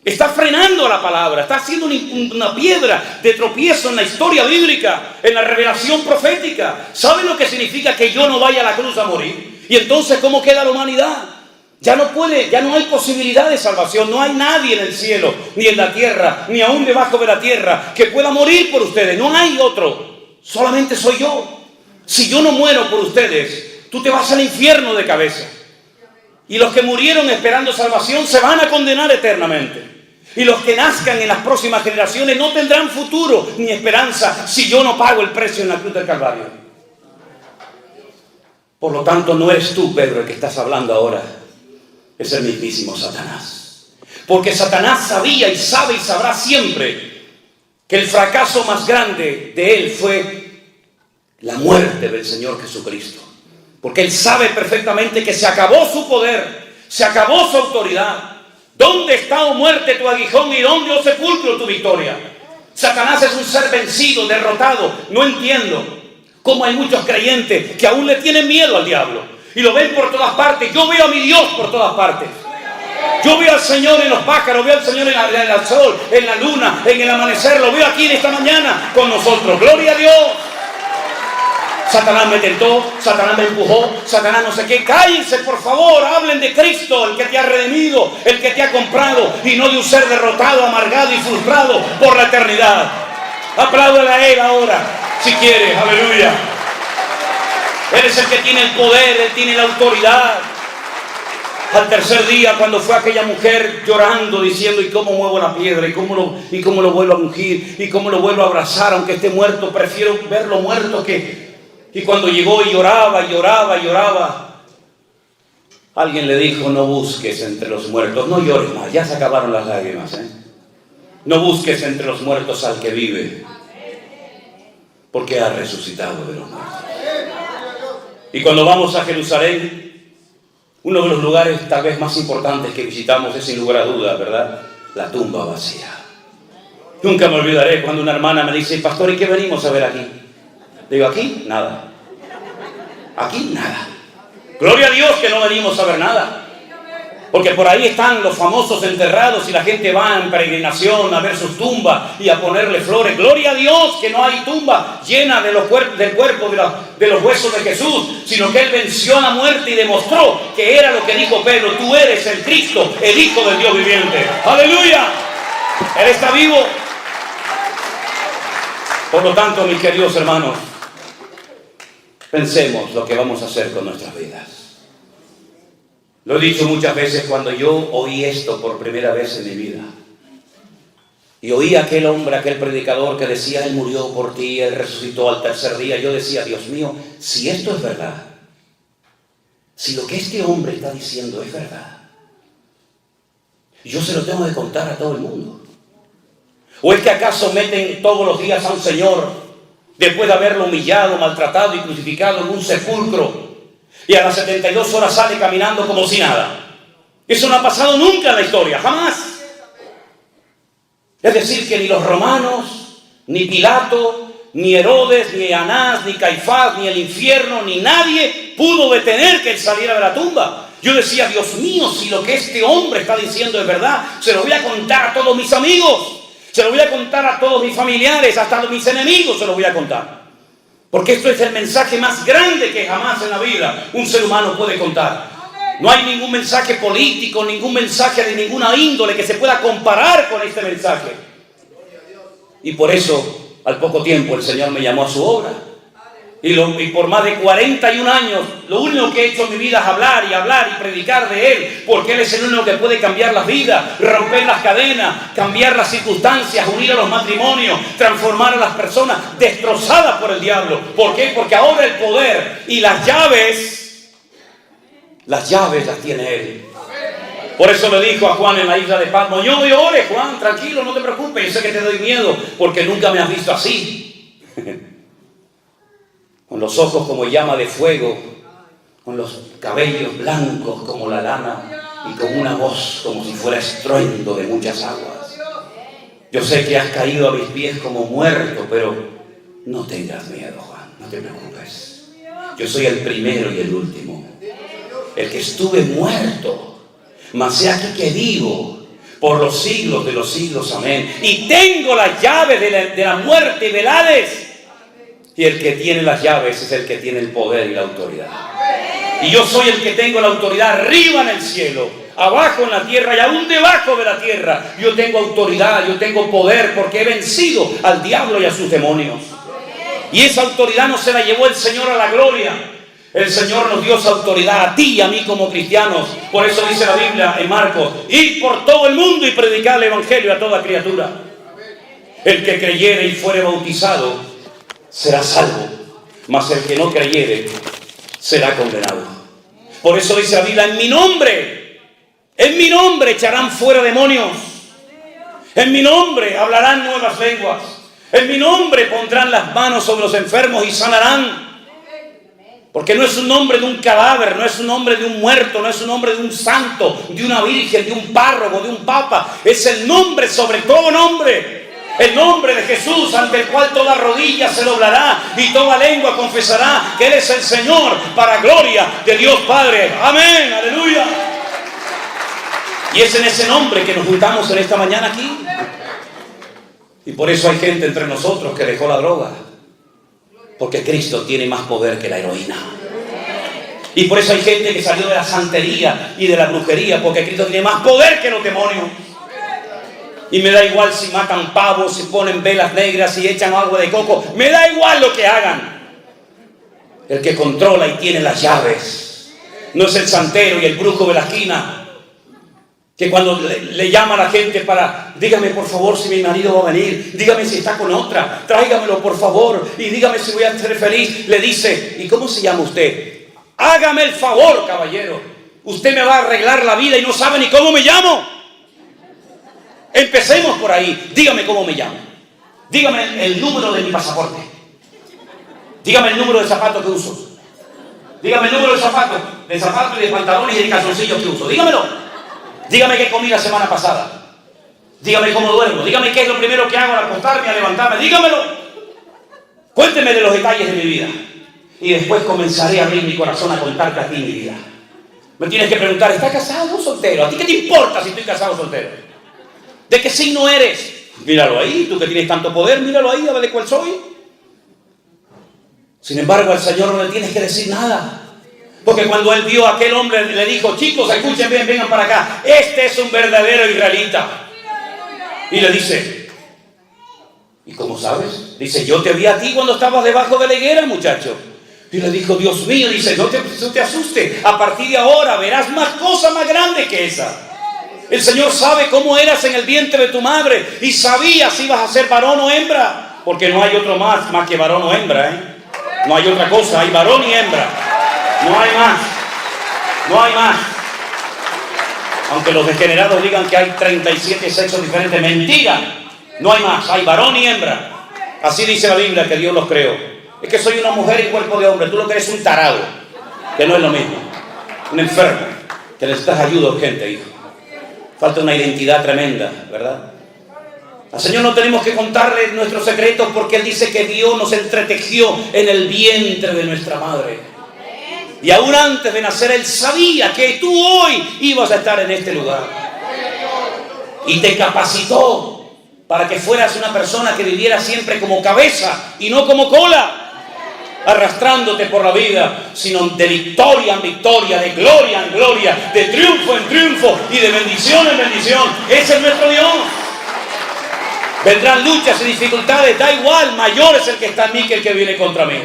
Estás frenando la palabra. Estás haciendo una piedra de tropiezo en la historia bíblica, en la revelación profética. ¿Sabes lo que significa que yo no vaya a la cruz a morir? Y entonces, ¿cómo queda la humanidad? Ya no hay posibilidad de salvación. No hay nadie en el cielo, ni en la tierra, ni aún debajo de la tierra que pueda morir por ustedes. No hay otro. Solamente soy yo. Si yo no muero por ustedes, tú te vas al infierno de cabeza. Y los que murieron esperando salvación se van a condenar eternamente. Y los que nazcan en las próximas generaciones no tendrán futuro ni esperanza si yo no pago el precio en la cruz del Calvario. Por lo tanto, no eres tú, Pedro, el que estás hablando ahora. Es el mismísimo Satanás. Porque Satanás sabía y sabe y sabrá siempre que el fracaso más grande de él fue la muerte del Señor Jesucristo. Porque él sabe perfectamente que se acabó su poder, se acabó su autoridad. ¿Dónde está, oh muerte, tu aguijón, y dónde, oh sepulcro, tu victoria? Satanás es un ser vencido, derrotado. No entiendo cómo hay muchos creyentes que aún le tienen miedo al diablo y lo ven por todas partes. Yo veo a mi Dios por todas partes. Yo veo al Señor en los pájaros, veo al Señor en el sol, en la luna, en el amanecer. Lo veo aquí en esta mañana con nosotros. ¡Gloria a Dios! Satanás me tentó, Satanás me empujó, Satanás no sé qué. Cállense, por favor, hablen de Cristo, el que te ha redimido, el que te ha comprado, y no de un ser derrotado, amargado y frustrado por la eternidad. Apláudale a Él ahora, si quieres, aleluya. Él es el que tiene el poder, Él tiene la autoridad. Al tercer día, cuando fue aquella mujer llorando, diciendo, ¿y cómo muevo la piedra? ¿Y cómo lo vuelvo a ungir? ¿Y cómo lo vuelvo a abrazar? Aunque esté muerto, prefiero verlo muerto que... Y cuando llegó y lloraba, alguien le dijo, no busques entre los muertos, no llores más, ya se acabaron las lágrimas, No busques entre los muertos al que vive, porque ha resucitado de los muertos. Y cuando vamos a Jerusalén, uno de los lugares tal vez más importantes que visitamos es, sin lugar a dudas, ¿verdad?, la tumba vacía. Nunca me olvidaré cuando una hermana me dice, pastor, ¿y qué venimos a ver aquí? Digo, aquí, nada. Aquí, nada. Gloria a Dios que no venimos a ver nada. Porque por ahí están los famosos enterrados y la gente va en peregrinación a ver sus tumbas y a ponerle flores. Gloria a Dios que no hay tumba llena de del cuerpo de los huesos de Jesús, sino que Él venció a la muerte y demostró que era lo que dijo Pedro, tú eres el Cristo, el Hijo del Dios viviente. ¡Aleluya! Él está vivo. Por lo tanto, mis queridos hermanos, pensemos lo que vamos a hacer con nuestras vidas. Lo he dicho muchas veces cuando yo oí esto por primera vez en mi vida. Y oí a aquel hombre, aquel predicador que decía, Él murió por ti, Él resucitó al tercer día. Yo decía, Dios mío, si esto es verdad, si lo que este hombre está diciendo es verdad, yo se lo tengo de contar a todo el mundo. ¿O es que acaso meten todos los días a un señor, después de haberlo humillado, maltratado y crucificado, en un sepulcro, y a las 72 horas sale caminando como si nada? Eso no ha pasado nunca en la historia, jamás. Es decir, que ni los romanos, ni Pilato, ni Herodes, ni Anás, ni Caifás, ni el infierno, ni nadie pudo detener que él saliera de la tumba. Yo decía, Dios mío, si lo que este hombre está diciendo es verdad, se lo voy a contar a todos mis amigos. Se lo voy a contar a todos mis familiares, hasta a mis enemigos se lo voy a contar. Porque esto es el mensaje más grande que jamás en la vida un ser humano puede contar. No hay ningún mensaje político, ningún mensaje de ninguna índole que se pueda comparar con este mensaje. Y por eso, al poco tiempo, el Señor me llamó a su obra. Y por más de 41 años, lo único que he hecho en mi vida es hablar y predicar de Él, porque Él es el único que puede cambiar las vidas, romper las cadenas, cambiar las circunstancias, unir a los matrimonios, transformar a las personas destrozadas por el diablo. ¿Por qué? Porque ahora el poder y las llaves las tiene Él. Por eso le dijo a Juan en la isla de Patmos: yo me ore, Juan, tranquilo, no te preocupes, yo sé que te doy miedo, porque nunca me has visto así. Con los ojos como llama de fuego, con los cabellos blancos como la lana y con una voz como si fuera estruendo de muchas aguas. Yo sé que has caído a mis pies como muerto, pero no tengas miedo, Juan, no te preocupes. Yo soy el primero y el último, el que estuve muerto, mas he aquí que vivo por los siglos de los siglos, amén. Y tengo las llaves de la muerte y del Hades. Y el que tiene las llaves es el que tiene el poder y la autoridad. Y yo soy el que tengo la autoridad arriba en el cielo, abajo en la tierra y aún debajo de la tierra. Yo tengo autoridad, yo tengo poder, porque he vencido al diablo y a sus demonios. Y esa autoridad no se la llevó el Señor a la gloria. El Señor nos dio esa autoridad a ti y a mí como cristianos. Por eso dice la Biblia en Marcos: id por todo el mundo y predicad el evangelio a toda criatura. El que creyere y fuere bautizado será salvo, mas el que no creyere será condenado. Por eso dice la Biblia: en mi nombre echarán fuera demonios, en mi nombre hablarán nuevas lenguas, en mi nombre pondrán las manos sobre los enfermos y sanarán. Porque no es un nombre de un cadáver, no es un nombre de un muerto, no es un nombre de un santo, de una virgen, de un párroco, de un papa. Es el nombre sobre todo nombre. El nombre de Jesús, ante el cual toda rodilla se doblará y toda lengua confesará que Él es el Señor, para gloria de Dios Padre. Amén, aleluya. Y es en ese nombre que nos juntamos en esta mañana aquí. Y por eso hay gente entre nosotros que dejó la droga, porque Cristo tiene más poder que la heroína. Y por eso hay gente que salió de la santería y de la brujería, porque Cristo tiene más poder que los demonios. Y me da igual si matan pavos, si ponen velas negras, si echan agua de coco. Me da igual lo que hagan. El que controla y tiene las llaves no es el santero y el brujo de la esquina, que cuando le llama a la gente para: dígame por favor si mi marido va a venir, dígame si está con otra, tráigamelo por favor y dígame si voy a ser feliz. Le dice: ¿y cómo se llama usted? Hágame el favor, caballero, usted me va a arreglar la vida y no sabe ni cómo me llamo. Empecemos por ahí. Dígame cómo me llamo. Dígame el número de mi pasaporte. Dígame el número de zapatos que uso. Dígame el número de zapatos y de pantalones y de calzoncillos que uso. Dígamelo. Dígame qué comí la semana pasada. Dígame cómo duermo. Dígame qué es lo primero que hago al acostarme, al levantarme. Dígamelo. Cuénteme de los detalles de mi vida. Y después comenzaré a abrir mi corazón a contarte a ti mi vida. Me tienes que preguntar: ¿estás casado o soltero? ¿A ti qué te importa si estoy casado o soltero? ¿De qué signo eres? Míralo ahí, tú que tienes tanto poder, míralo ahí, a ver de cuál soy. Sin embargo, al Señor no le tienes que decir nada. Porque cuando Él vio a aquel hombre, le dijo: chicos, escuchen bien, vengan para acá. Este es un verdadero israelita. Y le dice: ¿y cómo sabes? Dice: yo te vi a ti cuando estabas debajo de la higuera, muchacho. Y le dijo: Dios mío, dice, no te asustes. A partir de ahora verás más cosas más grandes que esa. El Señor sabe cómo eras en el vientre de tu madre y sabía si ibas a ser varón o hembra, porque no hay otro más que varón o hembra, ¿eh? No hay otra cosa, hay varón y hembra. No hay más. No hay más. Aunque los degenerados digan que hay 37 sexos diferentes, mentira. No hay más, hay varón y hembra. Así dice la Biblia que Dios los creó. Es que soy una mujer y cuerpo de hombre. Tú lo que eres un tarado, que no es lo mismo. Un enfermo, que necesitas ayuda urgente, hijo. Falta una identidad tremenda, ¿verdad? Al Señor no tenemos que contarle nuestros secretos, porque Él dice que Dios nos entretejió en el vientre de nuestra madre. Y aún antes de nacer Él sabía que tú hoy ibas a estar en este lugar. Y te capacitó para que fueras una persona que viviera siempre como cabeza y no como cola. arrastrándote por la vida, sino de victoria en victoria, de gloria en gloria, de triunfo en triunfo y de bendición en bendición. Ese es nuestro Dios. Vendrán luchas y dificultades, da igual, mayor es el que está en mí que el que viene contra mí.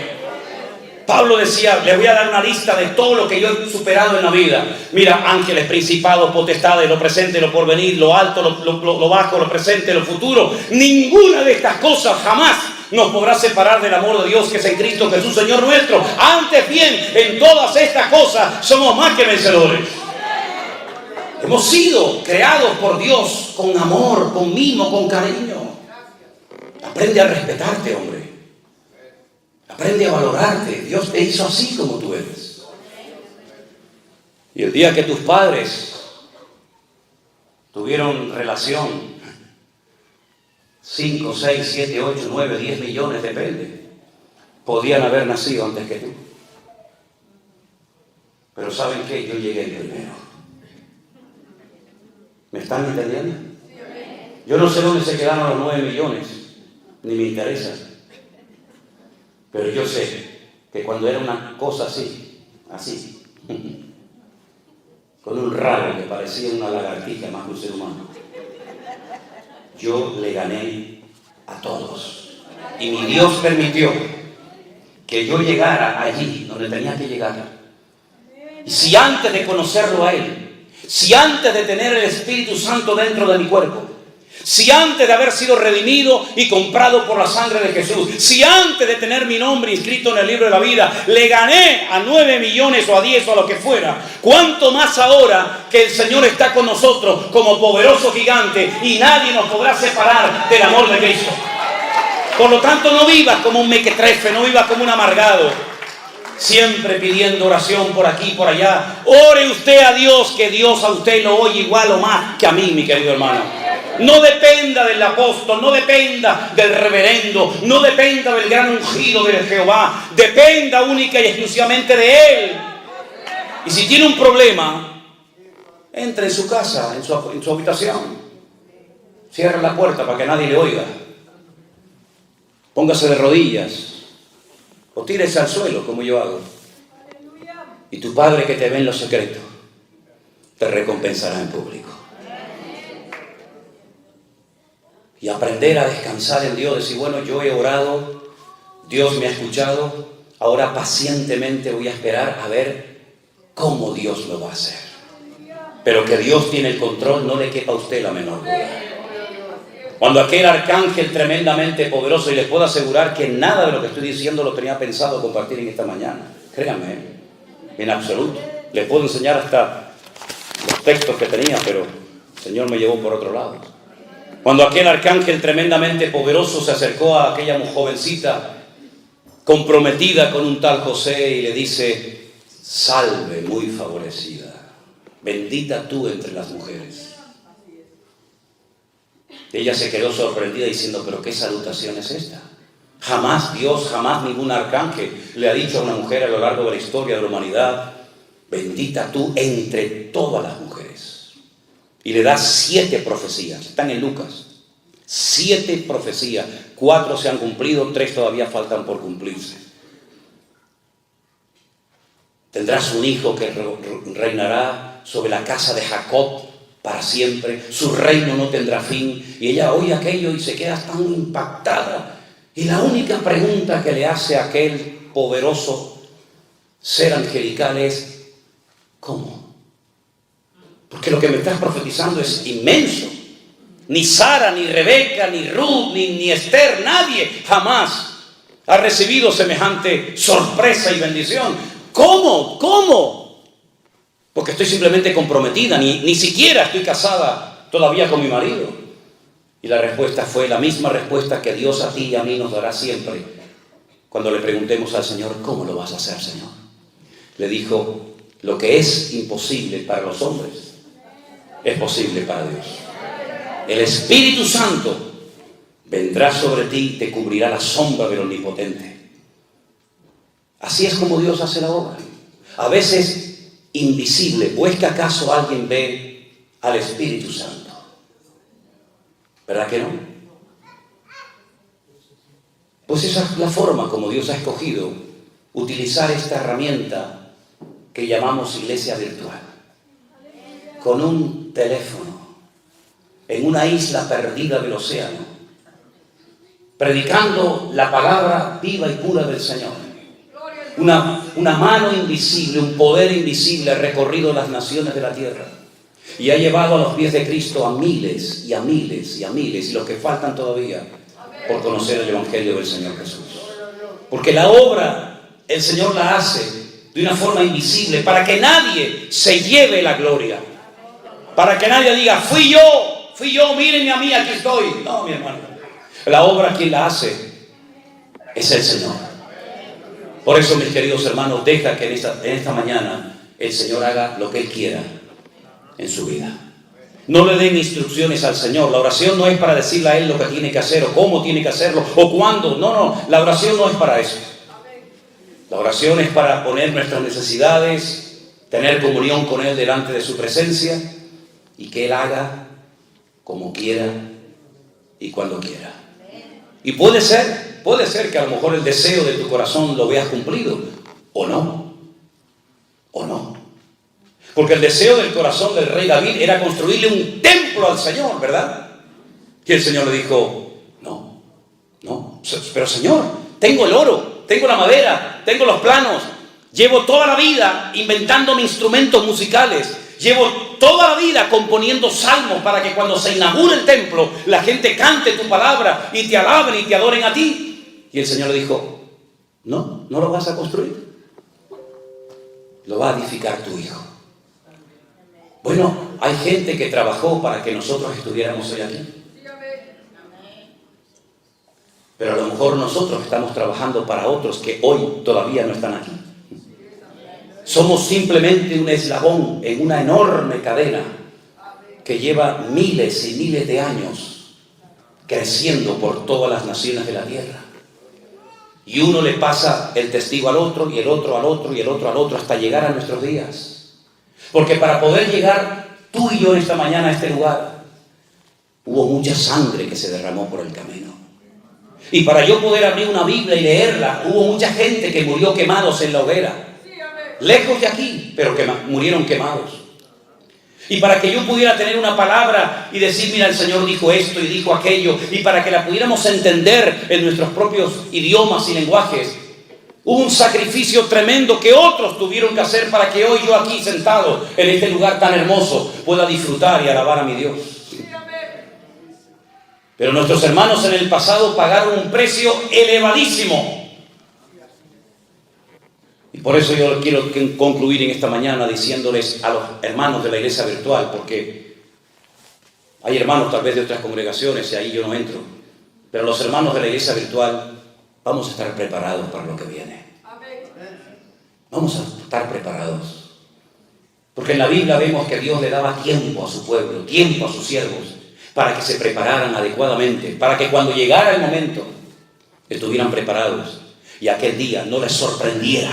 Pablo decía, les voy a dar una lista de todo lo que yo he superado en la vida. Mira, ángeles, principados, potestades, lo presente, lo porvenir, lo alto, lo bajo, lo presente, lo futuro. Ninguna de estas cosas jamás nos podrá separar del amor de Dios que es en Cristo Jesús, Señor nuestro. Antes bien, en todas estas cosas somos más que vencedores. Hemos sido creados por Dios con amor, con mimo, con cariño. Aprende a respetarte, hombre. Aprende a valorarte. Dios te hizo así como tú eres. Y el día que tus padres tuvieron relación, 5, 6, 7, 8, 9, 10 millones, depende, podían haber nacido antes que tú. Pero ¿saben qué? Yo llegué primero. ¿Me están entendiendo? Yo no sé dónde se quedaron los 9 millones, ni me interesa. Pero yo sé que cuando era una cosa así, con un rabo que parecía una lagartija más que un ser humano, yo le gané a todos. Y mi Dios permitió que yo llegara allí donde tenía que llegar. Y si antes de conocerlo a Él, si antes de tener el Espíritu Santo dentro de mi cuerpo, si antes de haber sido redimido y comprado por la sangre de Jesús, si antes de tener mi nombre inscrito en el libro de la vida, le gané a 9 millones o a 10 o a lo que fuera, ¿cuánto más ahora que el Señor está con nosotros como poderoso gigante y nadie nos podrá separar del amor de Cristo? Por lo tanto, no vivas como un mequetrefe, no vivas como un amargado, siempre pidiendo oración por aquí y por allá. Ore usted a Dios, que Dios a usted lo oye igual o más que a mí, mi querido hermano. No dependa del apóstol, no dependa del reverendo, no dependa del gran ungido de Jehová. Dependa única y exclusivamente de Él. Y si tiene un problema, entre en su casa, en su habitación. Cierre la puerta para que nadie le oiga. Póngase de rodillas o tírese al suelo como yo hago. Y tu Padre que te ve en lo secreto te recompensará en público. Y aprender a descansar en Dios, decir, bueno, yo he orado, Dios me ha escuchado, ahora pacientemente voy a esperar a ver cómo Dios lo va a hacer. Pero que Dios tiene el control, no le quepa a usted la menor duda. Cuando aquel arcángel tremendamente poderoso, y les puedo asegurar que nada de lo que estoy diciendo lo tenía pensado compartir en esta mañana, créanme, en absoluto. Les puedo enseñar hasta los textos que tenía, pero el Señor me llevó por otro lado. Cuando aquel arcángel tremendamente poderoso se acercó a aquella jovencita comprometida con un tal José y le dice, salve muy favorecida, bendita tú entre las mujeres. Ella se quedó sorprendida diciendo, pero ¿qué salutación es esta? Jamás Dios, jamás ningún arcángel le ha dicho a una mujer a lo largo de la historia de la humanidad, bendita tú entre todas las mujeres. Y le da 7 profecías, están en Lucas, 7 profecías, 4 se han cumplido, 3 todavía faltan por cumplirse. Tendrás un hijo que reinará sobre la casa de Jacob para siempre, su reino no tendrá fin. Y ella oye aquello y se queda tan impactada. Y la única pregunta que le hace a aquel poderoso ser angelical es, ¿cómo? Porque lo que me estás profetizando es inmenso. Ni Sara, ni Rebeca, ni Ruth, ni Esther, nadie jamás ha recibido semejante sorpresa y bendición. ¿Cómo? ¿Cómo? Porque estoy simplemente comprometida, ni siquiera estoy casada todavía con mi marido. Y la respuesta fue la misma respuesta que Dios a ti y a mí nos dará siempre cuando le preguntemos al Señor, ¿cómo lo vas a hacer, Señor? Le dijo, lo que es imposible para los hombres es posible para Dios. El Espíritu Santo vendrá sobre ti y te cubrirá la sombra del Omnipotente. Así es como Dios hace la obra. A veces invisible, ¿o es que acaso alguien ve al Espíritu Santo? ¿Verdad que no? Pues esa es la forma como Dios ha escogido utilizar esta herramienta que llamamos iglesia virtual. Con un teléfono, en una isla perdida del océano, predicando la palabra viva y pura del Señor. Una mano invisible, un poder invisible ha recorrido las naciones de la tierra y ha llevado a los pies de Cristo a miles y a miles y a miles, y los que faltan todavía por conocer el Evangelio del Señor Jesús. Porque la obra el Señor la hace de una forma invisible para que nadie se lleve la gloria, para que nadie diga, fui yo, mírenme a mí, aquí estoy. No, mi hermano, la obra quien la hace es el Señor. Por eso, mis queridos hermanos, deja que en esta mañana el Señor haga lo que Él quiera en su vida. No le den instrucciones al Señor. La oración no es para decirle a Él lo que tiene que hacer o cómo tiene que hacerlo o cuándo. No, la oración no es para eso. La oración es para poner nuestras necesidades, tener comunión con Él delante de su presencia y que Él haga como quiera y cuando quiera. Y puede ser que a lo mejor el deseo de tu corazón lo veas cumplido o no. Porque el deseo del corazón del rey David era construirle un templo al Señor, ¿verdad? Y el Señor le dijo, no, pero Señor, tengo el oro, tengo la madera, tengo los planos, llevo toda la vida inventándome instrumentos musicales, llevo toda la vida componiendo salmos para que cuando se inaugure el templo la gente cante tu palabra y te alaben y te adoren a ti. Y el Señor le dijo, no lo vas a construir, lo va a edificar tu hijo. Bueno, hay gente que trabajó para que nosotros estuviéramos hoy aquí. Pero a lo mejor nosotros estamos trabajando para otros que hoy todavía no están aquí. Somos simplemente un eslabón en una enorme cadena que lleva miles y miles de años creciendo por todas las naciones de la tierra. Y uno le pasa el testigo al otro, y el otro al otro, y el otro al otro, hasta llegar a nuestros días. Porque para poder llegar tú y yo en esta mañana a este lugar, hubo mucha sangre que se derramó por el camino. Y para yo poder abrir una Biblia y leerla, hubo mucha gente que murió quemados en la hoguera. Lejos de aquí, pero murieron quemados. Y para que yo pudiera tener una palabra y decir, mira, el Señor dijo esto y dijo aquello, y para que la pudiéramos entender en nuestros propios idiomas y lenguajes, hubo un sacrificio tremendo que otros tuvieron que hacer para que hoy yo aquí sentado en este lugar tan hermoso pueda disfrutar y alabar a mi Dios. Pero nuestros hermanos en el pasado pagaron un precio elevadísimo. Y por eso yo quiero concluir en esta mañana diciéndoles a los hermanos de la iglesia virtual, porque hay hermanos tal vez de otras congregaciones y ahí yo no entro, pero los hermanos de la iglesia virtual vamos a estar preparados para lo que viene. Vamos a estar preparados. Porque en la Biblia vemos que Dios le daba tiempo a su pueblo, tiempo a sus siervos, para que se prepararan adecuadamente, para que cuando llegara el momento estuvieran preparados y aquel día no les sorprendiera,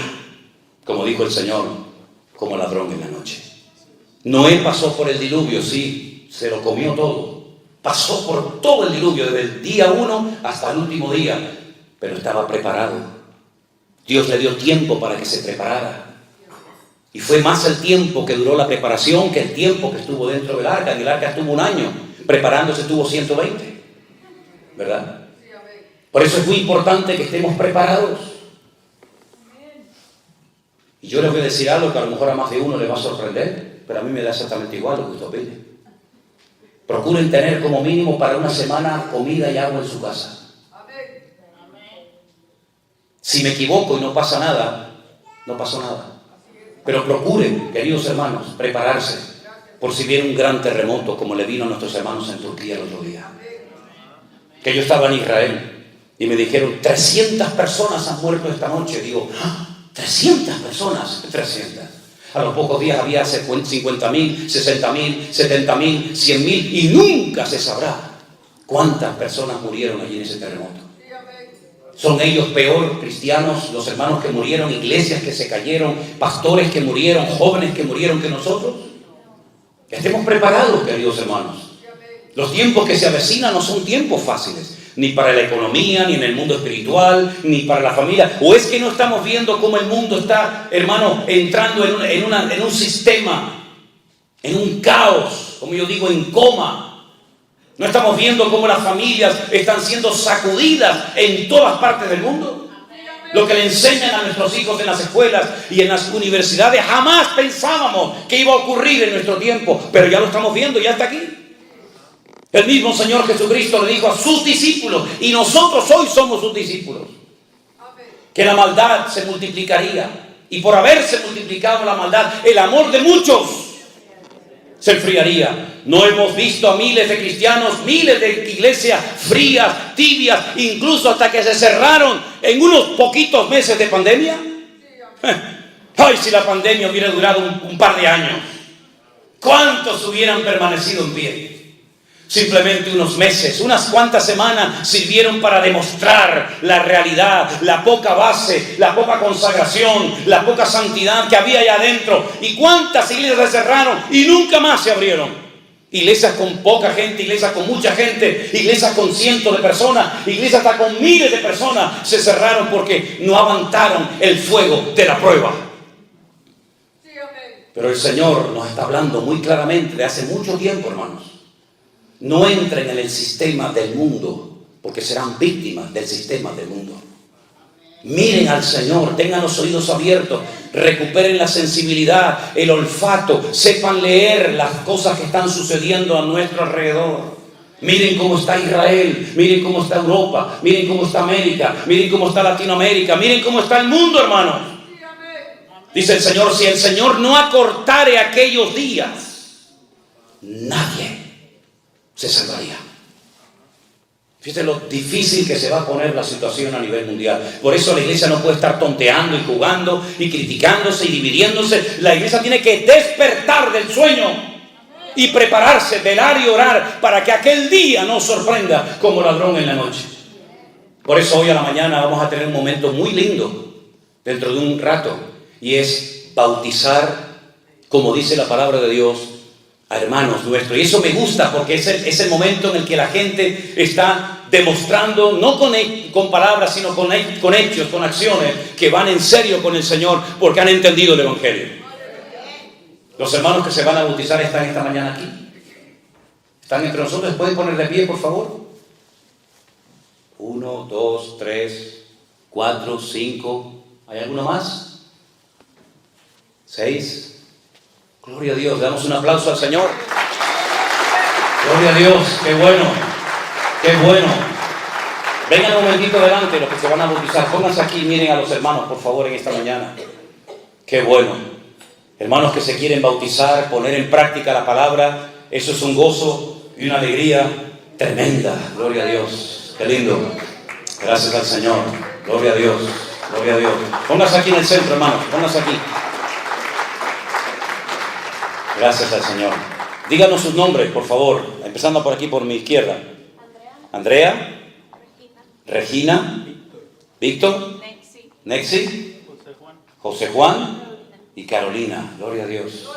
como dijo el Señor, como ladrón en la noche. Noé pasó por el diluvio, sí, se lo comió todo. Pasó por todo el diluvio, desde el día 1 hasta el último día, pero estaba preparado. Dios le dio tiempo para que se preparara. Y fue más el tiempo que duró la preparación que el tiempo que estuvo dentro del arca. En el arca estuvo 1 año, preparándose estuvo 120, ¿verdad? Por eso es muy importante que estemos preparados. Y yo les voy a decir algo que a lo mejor a más de uno le va a sorprender, pero a mí me da exactamente igual lo que usted pide. Procuren tener como mínimo para una semana comida y agua en su casa. Si me equivoco y no pasa nada, no pasó nada. Pero procuren, queridos hermanos, prepararse por si viene un gran terremoto como le vino a nuestros hermanos en Turquía el otro día. Que yo estaba en Israel y me dijeron, 300 personas han muerto esta noche. Digo, 300 personas, 300. A los pocos días había 50.000, 60.000, 70.000, 100.000 y nunca se sabrá cuántas personas murieron allí en ese terremoto. ¿Son ellos peor, cristianos, los hermanos que murieron, iglesias que se cayeron, pastores que murieron, jóvenes que murieron que nosotros? Estemos preparados, queridos hermanos. Los tiempos que se avecinan no son tiempos fáciles. ni para la economía, ni en el mundo espiritual, ni para la familia. ¿O es que no estamos viendo cómo el mundo está, hermano, entrando en un sistema, en un caos, como yo digo, en coma? ¿No estamos viendo cómo las familias están siendo sacudidas en todas partes del mundo? Lo que le enseñan a nuestros hijos en las escuelas y en las universidades, jamás pensábamos que iba a ocurrir en nuestro tiempo, pero ya lo estamos viendo, ya está aquí. El mismo Señor Jesucristo le dijo a sus discípulos, y nosotros hoy somos sus discípulos, que la maldad se multiplicaría, y por haberse multiplicado la maldad, el amor de muchos se enfriaría. ¿No hemos visto a miles de cristianos, miles de iglesias frías, tibias, incluso hasta que se cerraron en unos poquitos meses de pandemia? Ay, si la pandemia hubiera durado un par de años, ¿cuántos hubieran permanecido en pie? Simplemente unos meses, unas cuantas semanas sirvieron para demostrar la realidad, la poca base, la poca consagración, la poca santidad que había allá adentro. ¿Y cuántas iglesias se cerraron y nunca más se abrieron? Iglesias con poca gente, iglesias con mucha gente, iglesias con cientos de personas, iglesias hasta con miles de personas se cerraron porque no aguantaron el fuego de la prueba. Pero el Señor nos está hablando muy claramente de hace mucho tiempo, hermanos. No entren en el sistema del mundo, porque serán víctimas del sistema del mundo. Miren al Señor, tengan los oídos abiertos, recuperen la sensibilidad, el olfato, sepan leer las cosas que están sucediendo a nuestro alrededor. Miren cómo está Israel, miren cómo está Europa, miren cómo está América, miren cómo está Latinoamérica, miren cómo está el mundo, hermanos. Dice el Señor, si el Señor no acortare aquellos días, nadie se salvaría. Fíjate lo difícil que se va a poner la situación a nivel mundial. Por eso la iglesia no puede estar tonteando y jugando y criticándose y dividiéndose. La iglesia tiene que despertar del sueño y prepararse, velar y orar para que aquel día nos sorprenda como ladrón en la noche. Por eso hoy a la mañana vamos a tener un momento muy lindo dentro de un rato, y es bautizar, como dice la palabra de Dios, a hermanos nuestros. Y eso me gusta porque es el momento en el que la gente está demostrando, no con palabras, sino con hechos, con acciones, que van en serio con el Señor porque han entendido el Evangelio. Los hermanos que se van a bautizar están esta mañana aquí. ¿Están entre nosotros? ¿Pueden poner de pie, por favor? 1, 2, 3, 4, 5. ¿Hay alguno más? 6. Gloria a Dios, damos un aplauso al Señor. Gloria a Dios, qué bueno, qué bueno. Vengan un momentito adelante los que se van a bautizar. Pónganse aquí, miren a los hermanos, por favor, en esta mañana. Qué bueno. Hermanos que se quieren bautizar, poner en práctica la palabra, eso es un gozo y una alegría tremenda. Gloria a Dios, qué lindo. Gracias al Señor. Gloria a Dios, gloria a Dios. Pónganse aquí en el centro, hermanos, pónganse aquí. Gracias al Señor. Díganos sus nombres, por favor. Empezando por aquí, por mi izquierda. Andrea. Regina. Víctor. Nexi. José Juan. Y Carolina. Gloria a Dios.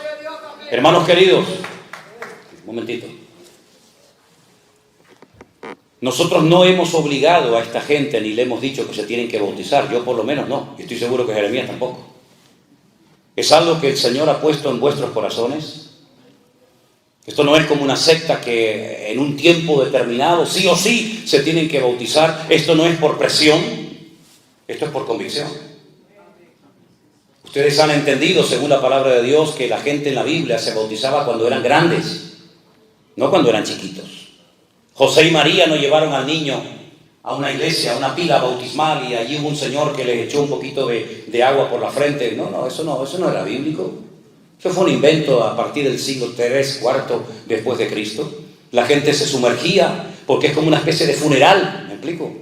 Hermanos queridos. Un momentito. Nosotros no hemos obligado a esta gente ni le hemos dicho que se tienen que bautizar. Yo por lo menos no. Y estoy seguro que Jeremías tampoco. Es algo que el Señor ha puesto en vuestros corazones. Esto no es como una secta que en un tiempo determinado, sí o sí, se tienen que bautizar. Esto no es por presión, esto es por convicción. Ustedes han entendido, según la palabra de Dios, que la gente en la Biblia se bautizaba cuando eran grandes, no cuando eran chiquitos. José y María no llevaron al niño a una iglesia, a una pila bautismal, y allí hubo un señor que les echó un poquito de agua por la frente. Eso no era bíblico. Eso fue un invento a partir del siglo III, IV después de Cristo. La gente se sumergía porque es como una especie de funeral, ¿me explico?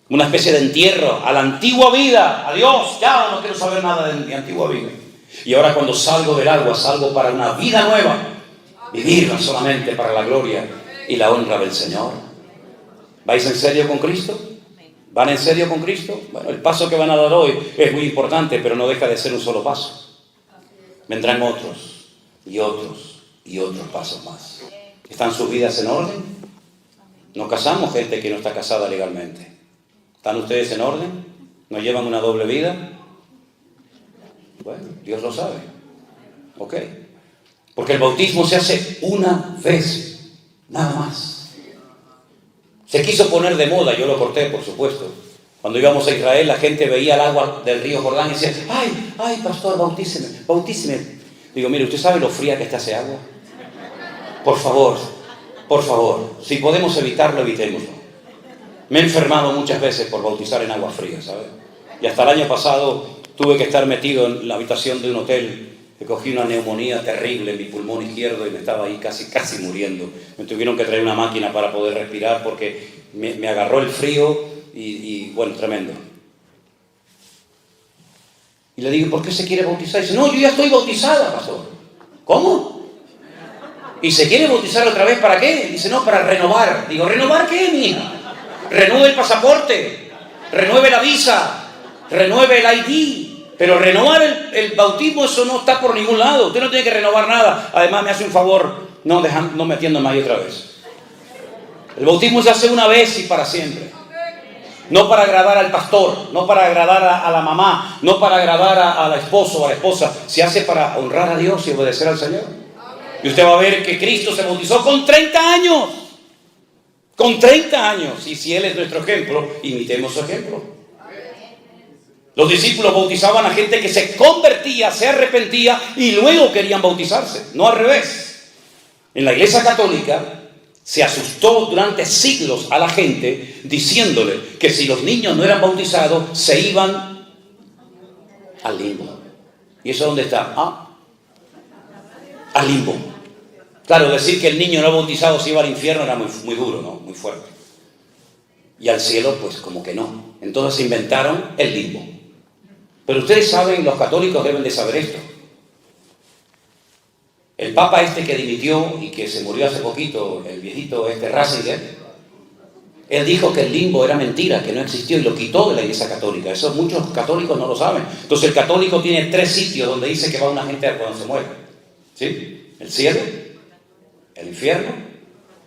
Una especie de entierro a la antigua vida. Adiós, ya no quiero saber nada de mi antigua vida. Y ahora cuando salgo del agua, salgo para una vida nueva, vivirla solamente para la gloria y la honra del Señor. ¿Vais en serio con Cristo? ¿Van en serio con Cristo? Bueno, el paso que van a dar hoy es muy importante, pero no deja de ser un solo paso. Vendrán otros y otros y otros pasos más. ¿Están sus vidas en orden? No casamos gente que no está casada legalmente. ¿Están ustedes en orden? ¿No llevan una doble vida? Bueno, Dios lo sabe. Ok. Porque el bautismo se hace una vez, nada más. Se quiso poner de moda, yo lo corté, por supuesto. Cuando íbamos a Israel, la gente veía el agua del río Jordán y decía, ay, pastor, bautíceme. Digo, mire, ¿usted sabe lo fría que está ese agua? Por favor, si podemos evitarlo, evitémoslo. Me he enfermado muchas veces por bautizar en agua fría, ¿sabes? Y hasta el año pasado tuve que estar metido en la habitación de un hotel, que cogí una neumonía terrible en mi pulmón izquierdo y me estaba ahí casi muriendo. Me tuvieron que traer una máquina para poder respirar porque me agarró el frío y bueno, tremendo. Y le digo, ¿por qué se quiere bautizar? Y dice, no, yo ya estoy bautizada, pastor. ¿Cómo? ¿Y se quiere bautizar otra vez para qué? Dice, no, para renovar. Digo, ¿renovar qué, mija? Renueve el pasaporte, renueve la visa, renueve el ID. Pero renovar el bautismo, eso no está por ningún lado. Usted no tiene que renovar nada. Además, me hace un favor, no metiéndome ahí otra vez. El bautismo se hace una vez y para siempre. No para agradar al pastor, no para agradar a la mamá, no para agradar al esposo o a la esposa. Se hace para honrar a Dios y obedecer al Señor. Y usted va a ver que Cristo se bautizó con 30 años. Con 30 años. Y si Él es nuestro ejemplo, imitemos su ejemplo. Los discípulos bautizaban a gente que se convertía, se arrepentía y luego querían bautizarse. No al revés. En la Iglesia Católica se asustó durante siglos a la gente diciéndole que si los niños no eran bautizados se iban al limbo. ¿Y eso dónde está? Al limbo. Claro, decir que el niño no bautizado se iba al infierno era muy duro, ¿no? Muy fuerte. Y al cielo, pues como que no. Entonces inventaron el limbo. Pero ustedes saben, los católicos deben de saber esto. El Papa que dimitió y que se murió hace poquito, el viejito Ratzinger, él dijo que el limbo era mentira, que no existió y lo quitó de la Iglesia Católica. Eso muchos católicos no lo saben. Entonces el católico tiene 3 sitios donde dice que va una gente cuando se muere. ¿Sí? El cielo, el infierno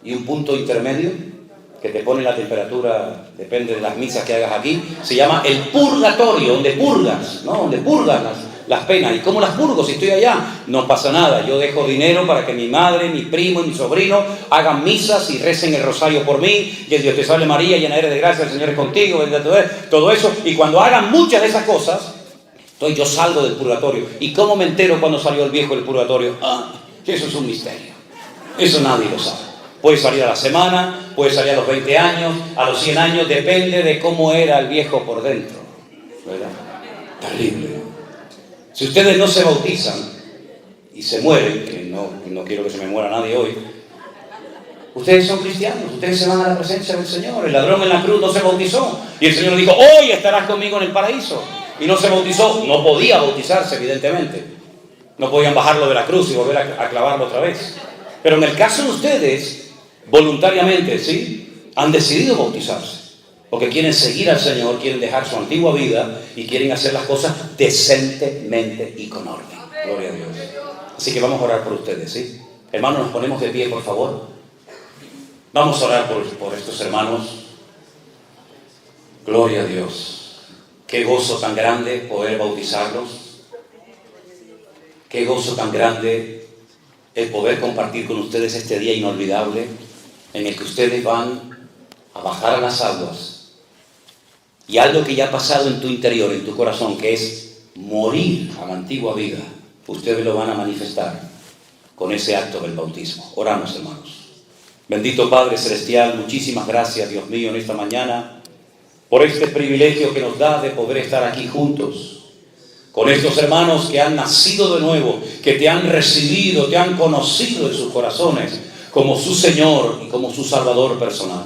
y un punto intermedio que te pone la temperatura, depende de las misas que hagas aquí, se llama el purgatorio, donde purgas, ¿no? Donde purgas las penas. ¿Y cómo las purgo si estoy allá? No pasa nada, yo dejo dinero para que mi madre, mi primo y mi sobrino hagan misas y recen el rosario por mí, y el Dios te salve María, llena eres de gracia, el Señor es contigo, todo eso, y cuando hagan muchas de esas cosas, entonces yo salgo del purgatorio. ¿Y cómo me entero cuando salió el viejo del purgatorio? Que eso es un misterio, eso nadie lo sabe. Puede salir a la semana, puede salir a los 20 años, a los 100 años, depende de cómo era el viejo por dentro, ¿verdad? Terrible, ¿no? Si ustedes no se bautizan y se mueren, que no quiero que se me muera nadie hoy, ustedes son cristianos, ustedes se van a la presencia del Señor. El ladrón en la cruz no se bautizó y el Señor dijo, hoy estarás conmigo en el paraíso. Y no se bautizó, no podía bautizarse evidentemente. No podían bajarlo de la cruz y volver a clavarlo otra vez. Pero en el caso de ustedes, voluntariamente, ¿sí? Han decidido bautizarse. Porque quieren seguir al Señor, quieren dejar su antigua vida y quieren hacer las cosas decentemente y con orden. Gloria a Dios. Así que vamos a orar por ustedes, ¿sí? Hermanos, nos ponemos de pie, por favor. Vamos a orar por estos hermanos. Gloria a Dios. Qué gozo tan grande poder bautizarlos. Qué gozo tan grande el poder compartir con ustedes este día inolvidable en el que ustedes van a bajar a las aguas. Y algo que ya ha pasado en tu interior, en tu corazón, que es morir a la antigua vida, ustedes lo van a manifestar con ese acto del bautismo. Oramos, hermanos. Bendito Padre Celestial, muchísimas gracias, Dios mío, en esta mañana, por este privilegio que nos da de poder estar aquí juntos, con estos hermanos que han nacido de nuevo, que te han recibido, te han conocido en sus corazones, como su Señor y como su Salvador personal.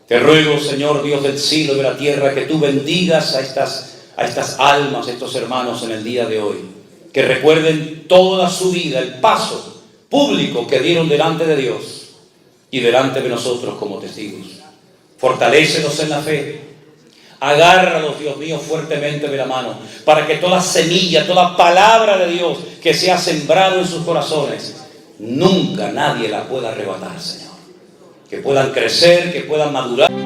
Te ruego, Señor Dios del cielo y de la tierra, que tú bendigas a estas almas, a estos hermanos en el día de hoy. Que recuerden toda su vida, el paso público que dieron delante de Dios y delante de nosotros como testigos. Fortalécelos en la fe. Agárralos, Dios mío, fuertemente de la mano, para que toda semilla, toda palabra de Dios que se ha sembrado en sus corazones, nunca nadie la pueda arrebatar, Señor. que puedan crecer, que puedan madurar.